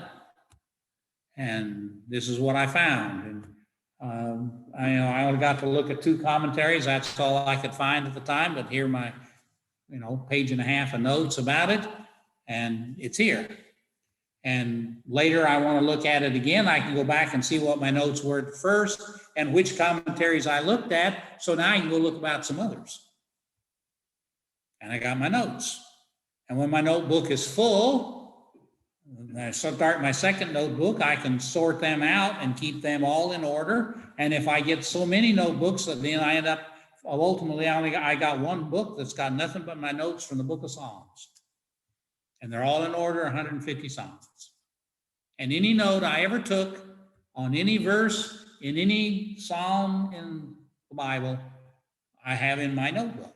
And this is what I found. And I only got to look at 2 commentaries. That's all I could find at the time. But here my, page and a half of notes about it, and it's here. And later I want to look at it again. I can go back and see what my notes were at first and which commentaries I looked at. So now I can go look about some others. And I got my notes. And when my notebook is full, and I start my second notebook, I can sort them out and keep them all in order. And if I get so many notebooks, then I end up, ultimately, I got one book that's got nothing but my notes from the book of Psalms. And they're all in order, 150 Psalms. And any note I ever took on any verse in any Psalm in the Bible, I have in my notebook.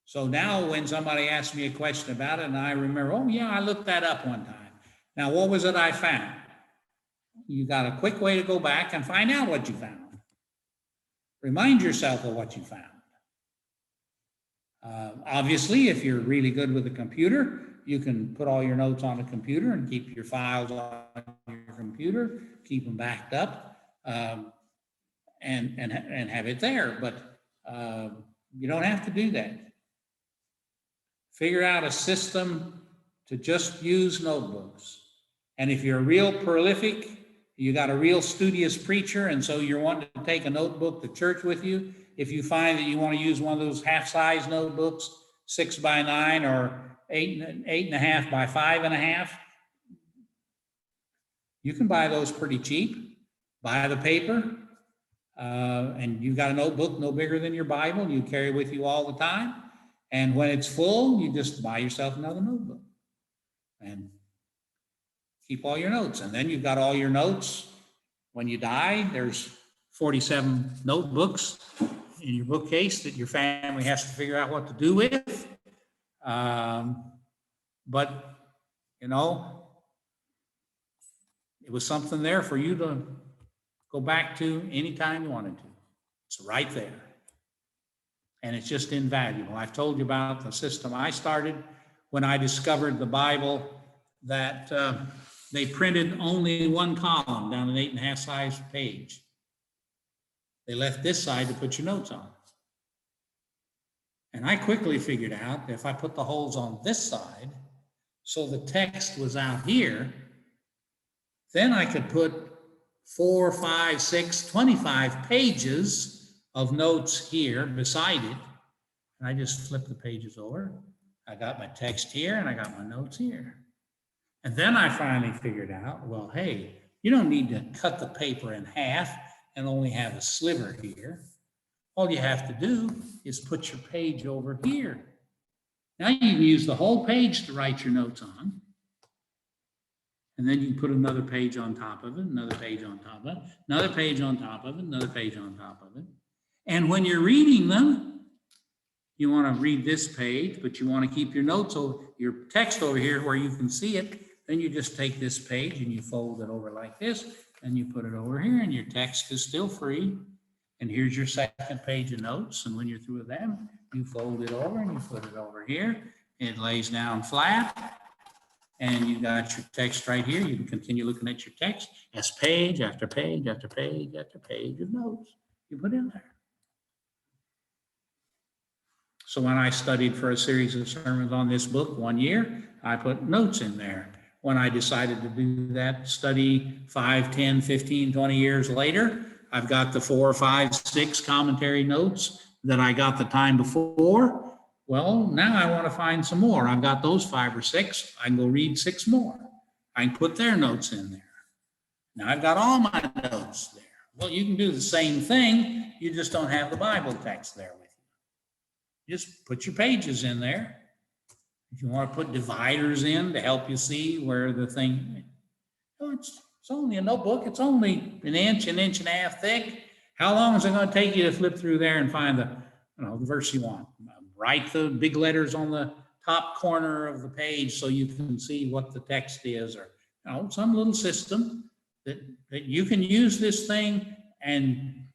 So now when somebody asks me a question about it and I remember, oh yeah, I looked that up one time. Now, what was it I found? You got a quick way to go back and find out what you found. Remind yourself of what you found. Obviously, if you're really good with a computer, you can put all your notes on a computer and keep your files on your computer, keep them backed up, and have it there. But you don't have to do that. Figure out a system to just use notebooks. And if you're real prolific, you got a real studious preacher, and so you're wanting to take a notebook to church with you, if you find that you want to use one of those half-size notebooks, 6 by 9 or 8.5 by 5.5, you can buy those pretty cheap. Buy the paper, and you've got a notebook no bigger than your Bible you carry with you all the time. And when it's full, you just buy yourself another notebook and keep all your notes. And then you've got all your notes. When you die, there's 47 notebooks in your bookcase that your family has to figure out what to do with. But, it was something there for you to go back to anytime you wanted to. It's right there. And it's just invaluable. I've told you about the system I started when I discovered the Bible, that they printed only one column down an 8.5 size page. They left this side to put your notes on. And I quickly figured out that if I put the holes on this side, so the text was out here, then I could put 4, 5, 6, 25 pages of notes here beside it. And I just flip the pages over. I got my text here and I got my notes here. And then I finally figured out, well, hey, you don't need to cut the paper in half and only have a sliver here. All you have to do is put your page over here. Now you can use the whole page to write your notes on. And then you can put another page on top of it, another page on top of it, another page on top of it, another page on top of it. And when you're reading them, you want to read this page, but you want to keep your notes over, your text over here where you can see it. Then you just take this page and you fold it over like this, and you put it over here, and your text is still free. And here's your second page of notes. And when you're through with them, you fold it over and you put it over here. It lays down flat. And you got your text right here. You can continue looking at your text as page after page after page after page of notes you put in there. So when I studied for a series of sermons on this book one year, I put notes in there. When I decided to do that study 5, 10, 15, 20 years later, I've got the 4, 5, 6 commentary notes that I got the time before. Well, now I want to find some more. I've got those 5 or 6. I can go read 6 more. I can put their notes in there. Now I've got all my notes there. Well, you can do the same thing. You just don't have the Bible text there with you. Just put your pages in there. If you want to put dividers in to help you see where the thing, it's only a notebook. It's only an inch and a half thick. How long is it going to take you to flip through there and find the verse you want? Write the big letters on the top corner of the page so you can see what the text is, or some little system that you can use this thing, and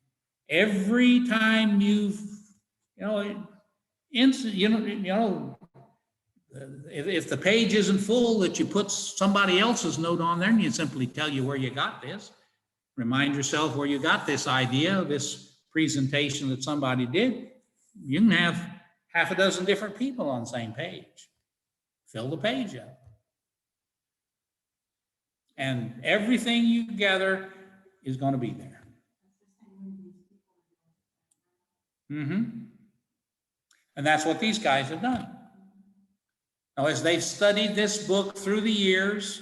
every time if the page isn't full, that you put somebody else's note on there, and you simply tell you where you got this. Remind yourself where you got this idea, this presentation that somebody did. You can have half a dozen different people on the same page. Fill the page up. And everything you gather is going to be there. And that's what these guys have done. Now, as they've studied this book through the years,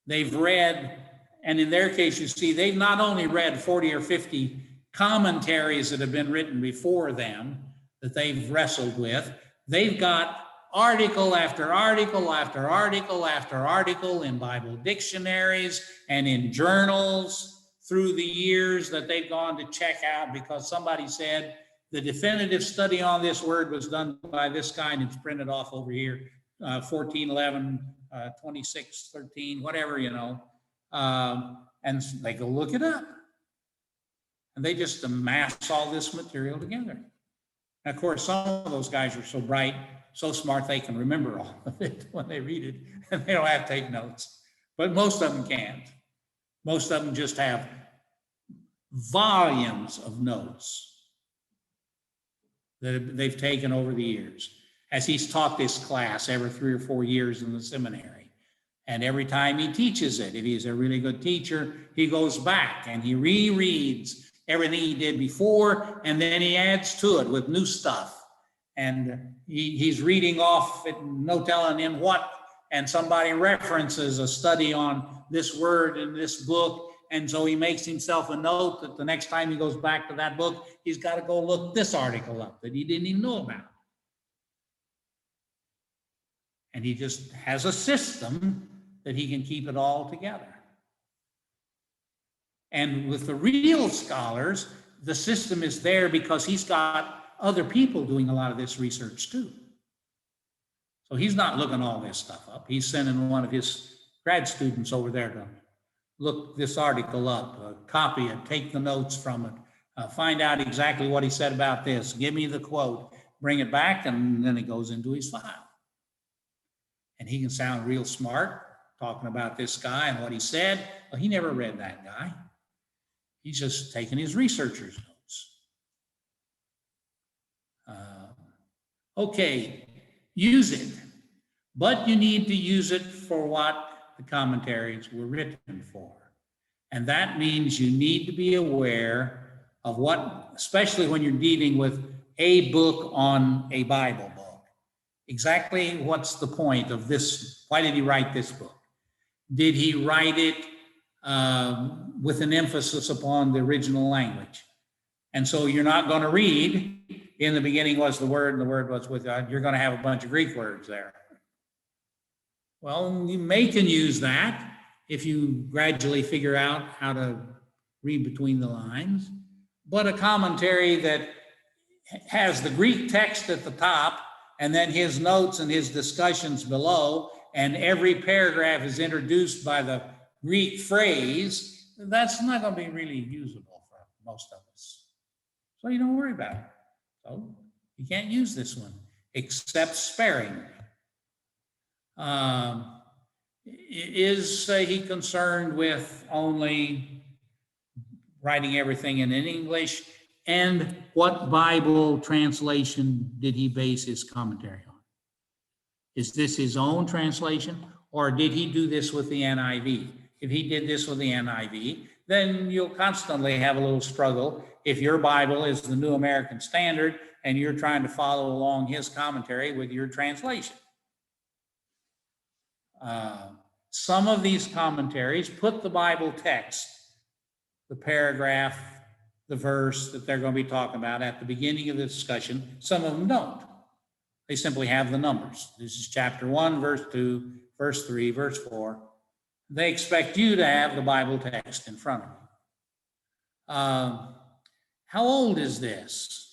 they've read, and in their case, you see, they've not only read 40 or 50 commentaries that have been written before them that they've wrestled with, they've got article after article after article after article in Bible dictionaries and in journals through the years that they've gone to check out, because somebody said the definitive study on this word was done by this guy, and it's printed off over here, 1411, 2613, whatever, and they go look it up. And they just amass all this material together. And of course, some of those guys are so bright, so smart, they can remember all of it when they read it, and they don't have to take notes. But most of them can't. Most of them just have volumes of notes that they've taken over the years. As he's taught this class every 3 or 4 years in the seminary. And every time he teaches it, if he's a really good teacher, he goes back and he rereads everything he did before, and then he adds to it with new stuff. And he's reading off it, no telling him what, and somebody references a study on this word in this book, and so he makes himself a note that the next time he goes back to that book, he's got to go look this article up that he didn't even know about. And he just has a system that he can keep it all together. And with the real scholars, the system is there because he's got other people doing a lot of this research too. So he's not looking all this stuff up. He's sending one of his grad students over there to look this article up, copy it, take the notes from it, find out exactly what he said about this, give me the quote, bring it back, and then it goes into his file. And he can sound real smart talking about this guy and what he said. Well, he never read that guy. He's just taking his researcher's notes. Okay, use it, but you need to use it for what the commentaries were written for. And that means you need to be aware of what, especially when you're dealing with a book on a Bible book. Exactly what's the point of this? Why did he write this book? Did he write it with an emphasis upon the original language? And so you're not going to read, in the beginning was the Word, and the Word was with God. You're going to have a bunch of Greek words there. Well, you can use that if you gradually figure out how to read between the lines. But a commentary that has the Greek text at the top, and then his notes and his discussions below, and every paragraph is introduced by the Greek phrase, that's not going to be really usable for most of us. So you don't worry about it. So you can't use this one, except sparingly. Is he concerned with only writing everything in English? And what Bible translation did he base his commentary on? Is this his own translation, or did he do this with the NIV? If he did this with the NIV, then you'll constantly have a little struggle if your Bible is the New American Standard and you're trying to follow along his commentary with your translation. Some of these commentaries put the Bible text, the paragraph, the verse that they're going to be talking about at the beginning of the discussion. Some of them don't. They simply have the numbers. This is chapter 1, verse 2, verse 3, verse 4. They expect you to have the Bible text in front of you. How old is this?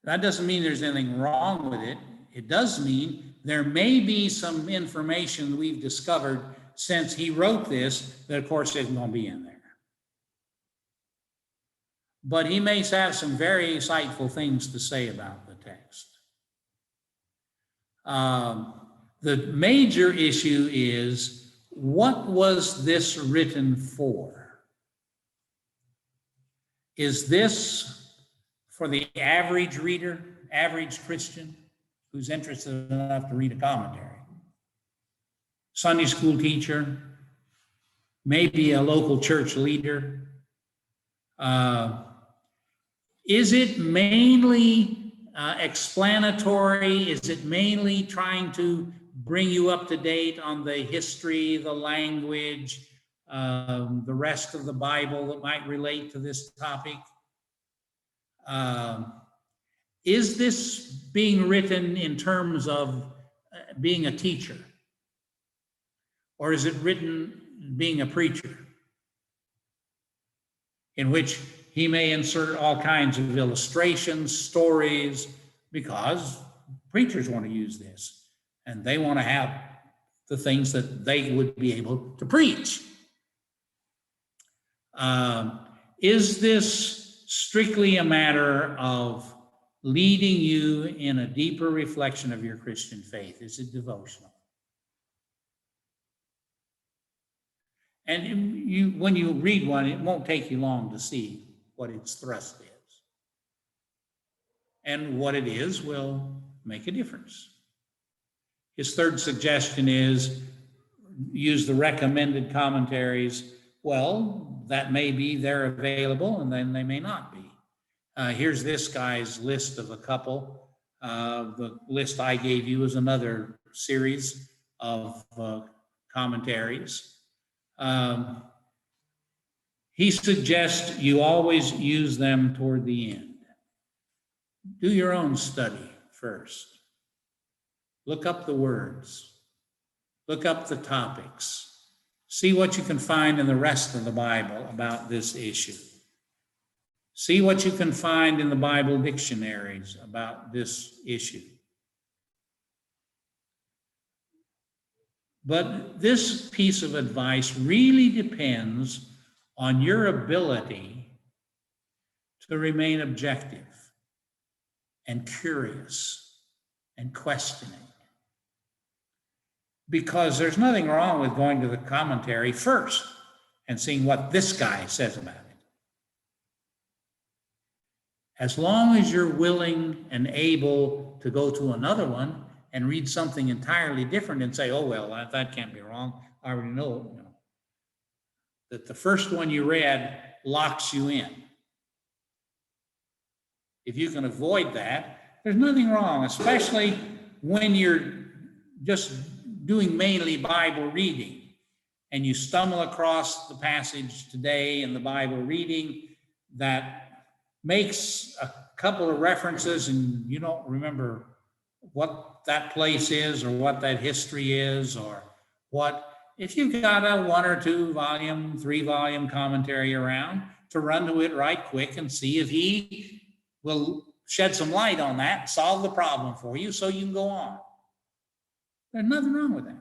That doesn't mean there's anything wrong with it. It does mean there may be some information we've discovered since he wrote this that, of course, isn't going to be in there. But he may have some very insightful things to say about the text. The major issue is, what was this written for? Is this for the average reader, average Christian, who's interested enough to read a commentary? Sunday school teacher, maybe a local church leader. Is it mainly explanatory? Is it mainly trying to bring you up to date on the history, the language, the rest of the Bible that might relate to this topic? Is this being written in terms of being a teacher? Or is it written being a preacher, in which he may insert all kinds of illustrations, stories, because preachers want to use this and they want to have the things that they would be able to preach? Is this strictly a matter of leading you in a deeper reflection of your Christian faith? Is it devotional? And when you read one, it won't take you long to see what its thrust is. And what it is will make a difference. His third suggestion is use the recommended commentaries. Well, that may be they're available, and then they may not be. Here's this guy's list of a couple. The list I gave you is another series of commentaries. He suggests you always use them toward the end. Do your own study first. Look up the words. Look up the topics. See what you can find in the rest of the Bible about this issue. See what you can find in the Bible dictionaries about this issue. But this piece of advice really depends on your ability to remain objective and curious and questioning. Because there's nothing wrong with going to the commentary first and seeing what this guy says about it. As long as you're willing and able to go to another one and read something entirely different and say, oh, well, that can't be wrong. I already know, that the first one you read locks you in. If you can avoid that, there's nothing wrong, especially when you're just doing mainly Bible reading and you stumble across the passage today in the Bible reading that makes a couple of references and you don't remember what that place is or what that history is or what. If you've got a 1 or 2 volume, 3 volume commentary around, to run to it right quick and see if he will shed some light on that, solve the problem for you so you can go on. There's nothing wrong with that.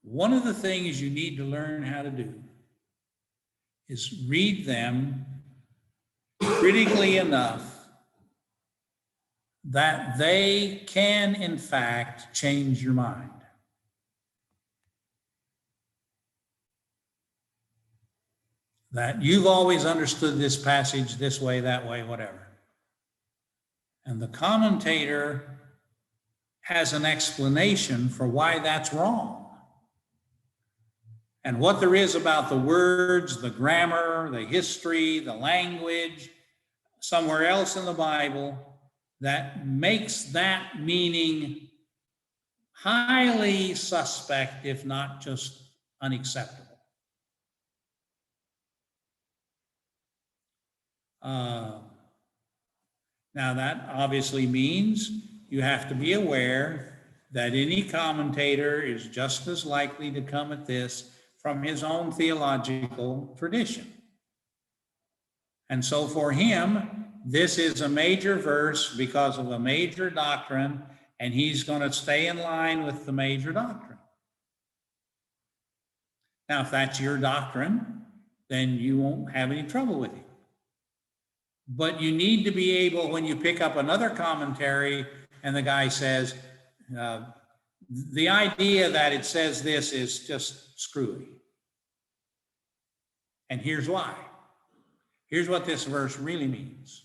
One of the things you need to learn how to do is read them critically enough that they can, in fact, change your mind. That you've always understood this passage this way, that way, whatever. And the commentator has an explanation for why that's wrong. And what there is about the words, the grammar, the history, the language, somewhere else in the Bible that makes that meaning highly suspect, if not just unacceptable. Now that obviously means you have to be aware that any commentator is just as likely to come at this from his own theological tradition. And so for him, this is a major verse because of a major doctrine, and he's going to stay in line with the major doctrine. Now, if that's your doctrine, then you won't have any trouble with it. But you need to be able, when you pick up another commentary and the guy says, the idea that it says this is just screwy. And here's why. Here's what this verse really means.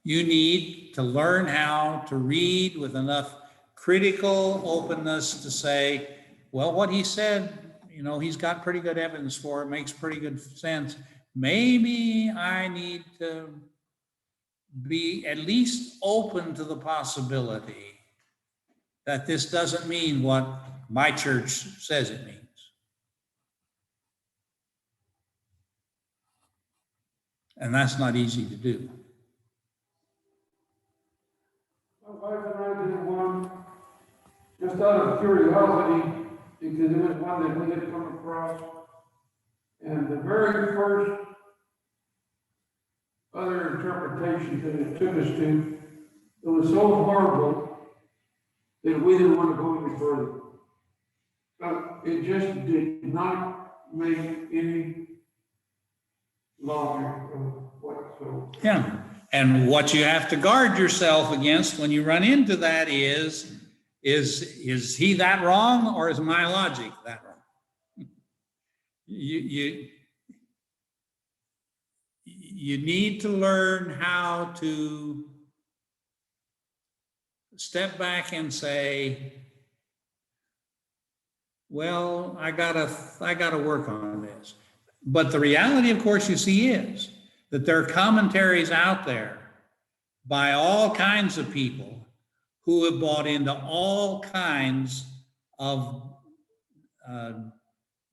You need to learn how to read with enough critical openness to say, well, what he said, you know, he's got pretty good evidence for it, makes pretty good sense. Maybe I need to be at least open to the possibility that this doesn't mean what my church says it means. And that's not easy to do. My wife and I did one just out of curiosity, because it was one that we had come across. And the very first other interpretation that it took us to, it was so horrible that we didn't want to go any further. It just did not make any logic whatsoever. Yeah. And what you have to guard yourself against when you run into that is he that wrong, or is my logic that wrong? You need to learn how to step back and say, well, I gotta work on this. But the reality, of course, you see is that there are commentaries out there by all kinds of people who have bought into all kinds of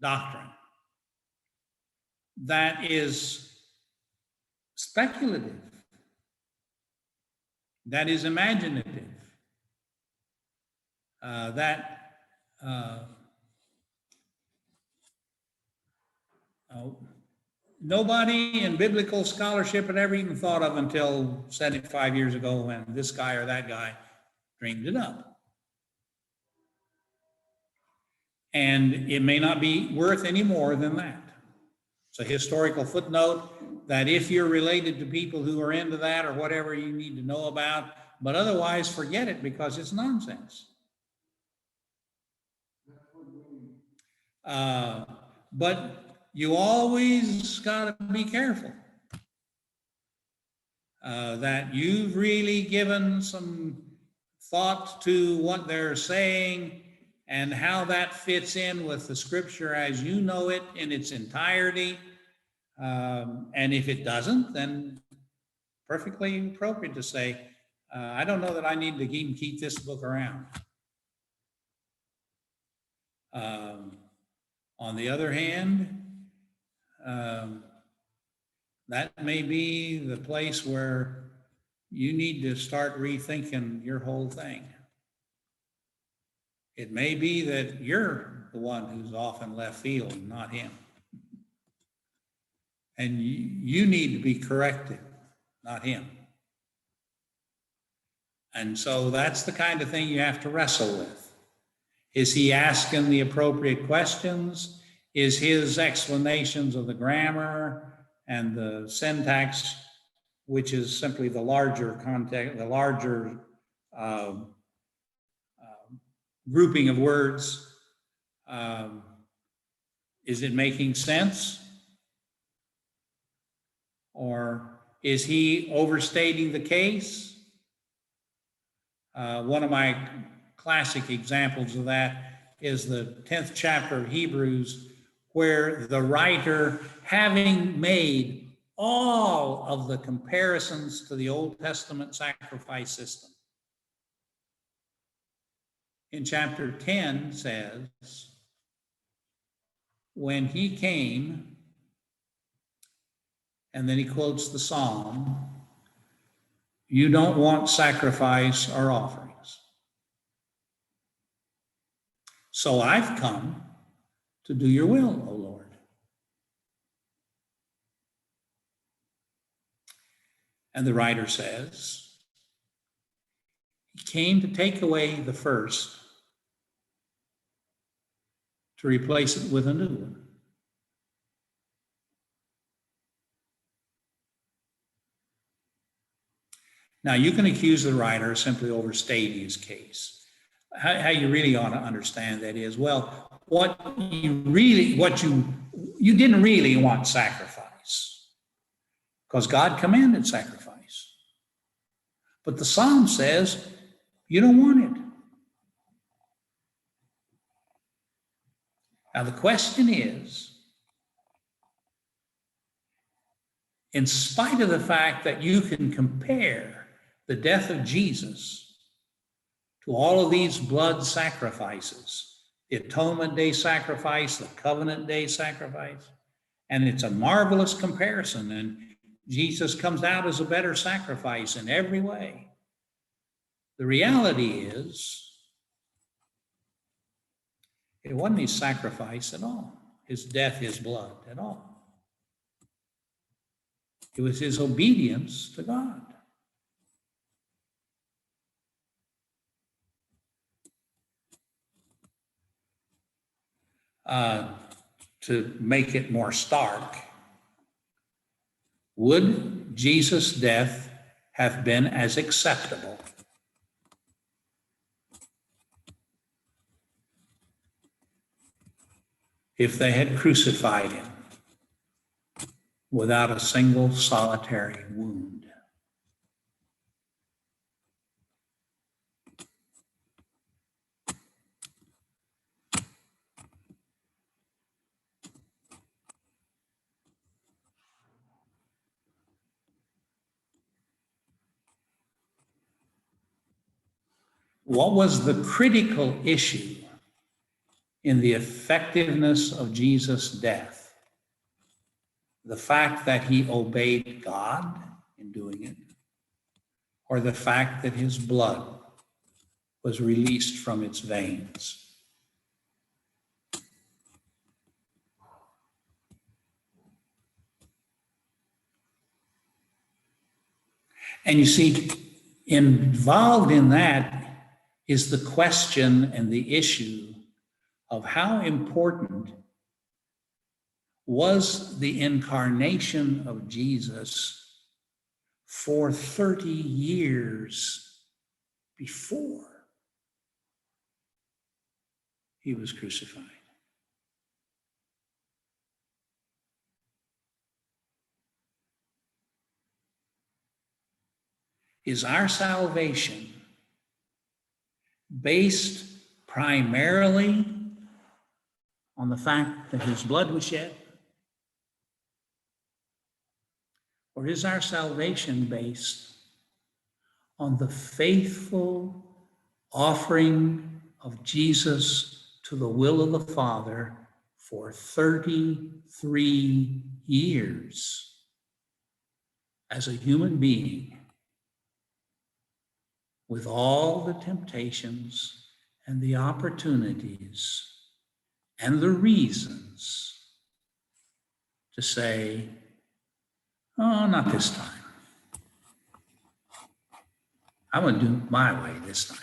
doctrine that is speculative, that is imaginative, nobody in biblical scholarship had ever even thought of until 75 years ago when this guy or that guy dreamed it up. And it may not be worth any more than that. It's a historical footnote that if you're related to people who are into that or whatever, you need to know about, but otherwise forget it because it's nonsense. But you always got to be careful that you've really given some thought to what they're saying and how that fits in with the scripture as you know it in its entirety. And if it doesn't, then perfectly appropriate to say, I don't know that I need to even keep this book around. On the other hand, that may be the place where you need to start rethinking your whole thing. It may be that you're the one who's off in left field, not him. And you need to be corrected, not him. And so that's the kind of thing you have to wrestle with. Is he asking the appropriate questions? Is his explanations of the grammar and the syntax which is simply the larger context, the larger grouping of words. Is it making sense? Or is he overstating the case? One of my classic examples of that is the 10th chapter of Hebrews, where the writer, having made all of the comparisons to the Old Testament sacrifice system, in chapter 10 says, when he came, and then he quotes the Psalm, you don't want sacrifice or offerings. So I've come to do your will, O Lord. And the writer says, he came to take away the first, to replace it with a new one. Now, you can accuse the writer of simply overstating his case. How you really ought to understand that is, well, you didn't really want sacrifice, because God commanded sacrifice. But the Psalm says you don't want it. Now, the question is, in spite of the fact that you can compare the death of Jesus to all of these blood sacrifices, the Atonement Day sacrifice, the Covenant Day sacrifice, and it's a marvelous comparison, and Jesus comes out as a better sacrifice in every way. The reality is, it wasn't his sacrifice at all, his death, his blood at all. It was his obedience to God. To make it more stark, would Jesus' death have been as acceptable if they had crucified him without a single solitary wound? What was the critical issue in the effectiveness of Jesus' death? The fact that he obeyed God in doing it, or the fact that his blood was released from its veins? And you see, involved in that is the question and the issue of how important was the incarnation of Jesus for 30 years before he was crucified. Is our salvation based primarily on the fact that his blood was shed? Or is our salvation based on the faithful offering of Jesus to the will of the Father for 33 years as a human being, with all the temptations and the opportunities and the reasons to say, oh, not this time. I'm going to do it my way this time.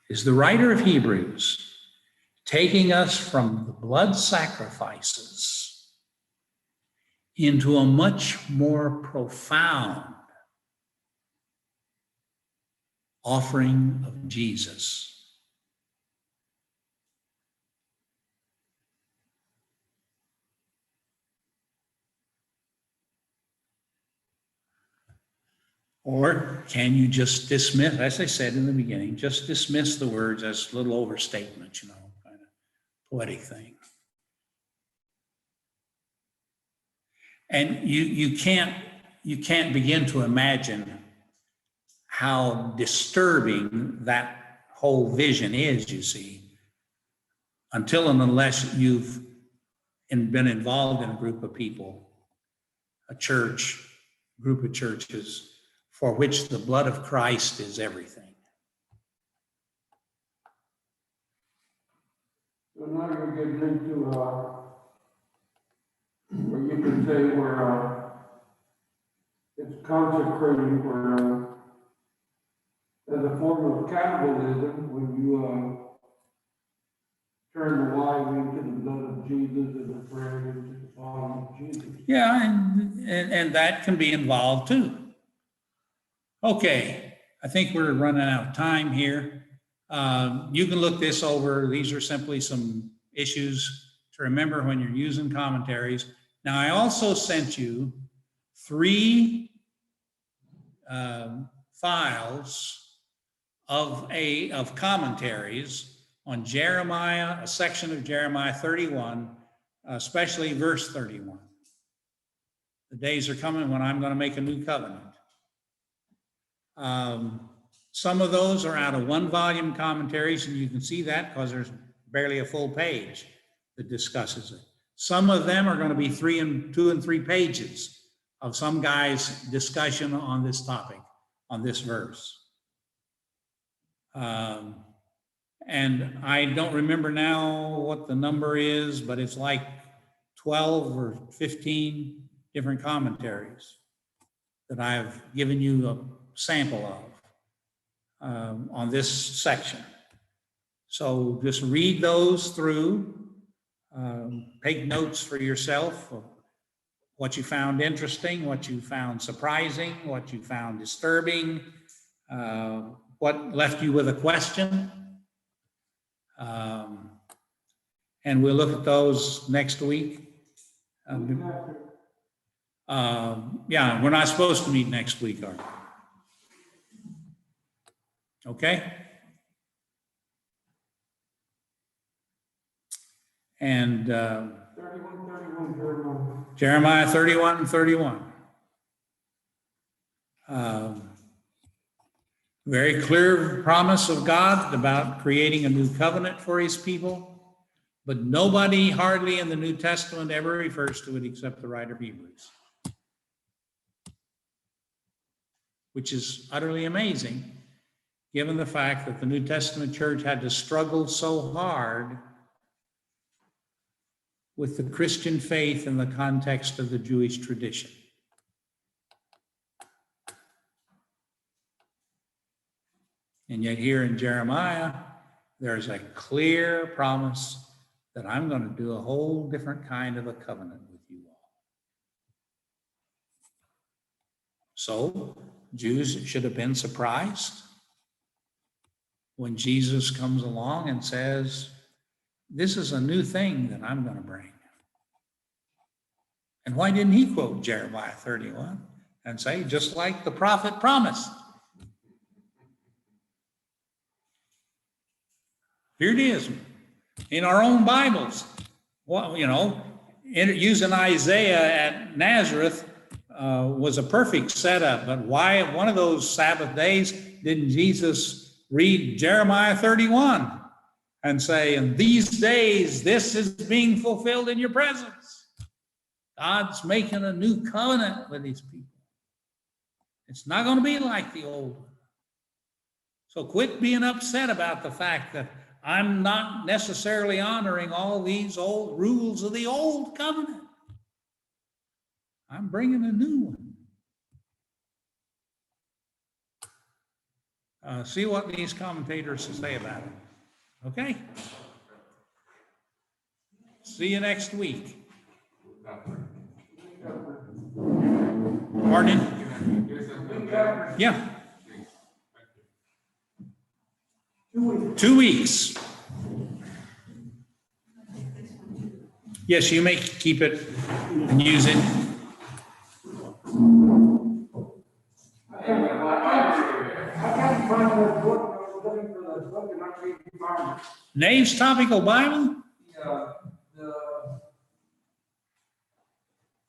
Is the writer of Hebrews taking us from the blood sacrifices into a much more profound offering of Jesus. Or can you just dismiss, as I said in the beginning, just dismiss the words as little overstatements, kind of poetic thing. And you can't begin to imagine how disturbing that whole vision is, you see, until and unless you've been involved in a group of people, a church, group of churches, for which the blood of Christ is everything. So now you're getting into where you can say where it's consecrated, where as a form of cannibalism, when you turn the wine into the blood of Jesus and the bread into the body of Jesus. Yeah, and that can be involved too. Okay, I think we're running out of time here. You can look this over. These are simply some issues to remember when you're using commentaries. Now, I also sent you 3 files of commentaries on Jeremiah, a section of Jeremiah 31, especially verse 31. The days are coming when I'm going to make a new covenant. Some of those are out of 1-volume commentaries, and you can see that because there's barely a full page that discusses it. Some of them are going to be 2 and 3 pages of some guy's discussion on this topic, on this verse. And I don't remember now what the number is, but it's like 12 or 15 different commentaries that I've given you a sample of on this section. So just read those through, take notes for yourself of what you found interesting, what you found surprising, what you found disturbing, what left you with a question. And we'll look at those next week. Yeah, we're not supposed to meet next week, are we? Okay? And 31, Jeremiah 31 and 31. Very clear promise of God about creating a new covenant for his people, but nobody hardly in the New Testament ever refers to it except the writer of Hebrews, which is utterly amazing, given the fact that the New Testament church had to struggle so hard with the Christian faith in the context of the Jewish tradition. And yet here in Jeremiah, there's a clear promise that I'm going to do a whole different kind of a covenant with you all. So Jews should have been surprised when Jesus comes along and says, this is a new thing that I'm going to bring. And why didn't he quote Jeremiah 31 and say, just like the prophet promised? Here it is in our own Bibles. Well, using Isaiah at Nazareth was a perfect setup. But why, one of those Sabbath days, didn't Jesus read Jeremiah 31 and say, in these days, this is being fulfilled in your presence? God's making a new covenant with his people. It's not going to be like the old one. So quit being upset about the fact that I'm not necessarily honoring all these old rules of the old covenant. I'm bringing a new one. See what these commentators say about it. Okay? See you next week. Pardon? Yeah, 2 weeks. Yes, you may keep it and use it. I can't find the book, I was looking for the book and I couldn't find it. Nave's Topical Bible?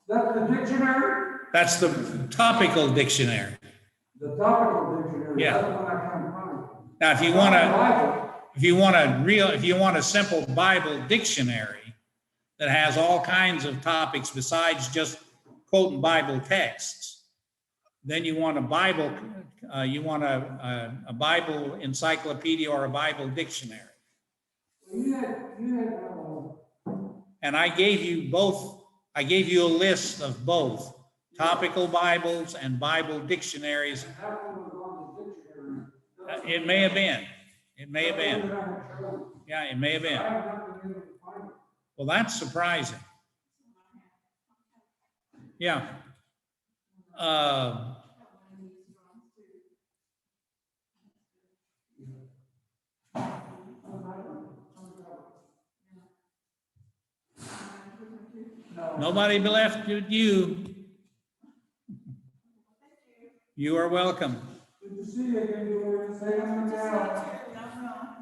That's the dictionary? That's the topical dictionary. The topical dictionary, Yeah. that's the one I can't find. Now, if you want a simple Bible dictionary that has all kinds of topics besides just quoting Bible texts, then you want a Bible, a Bible encyclopedia or a Bible dictionary. And I gave you both. I gave you a list of both topical Bibles and Bible dictionaries. It may have been. It may have been. Yeah, it may have been. Well, that's surprising. Yeah. Nobody left you. You are welcome. Good to see you again, you were saying now.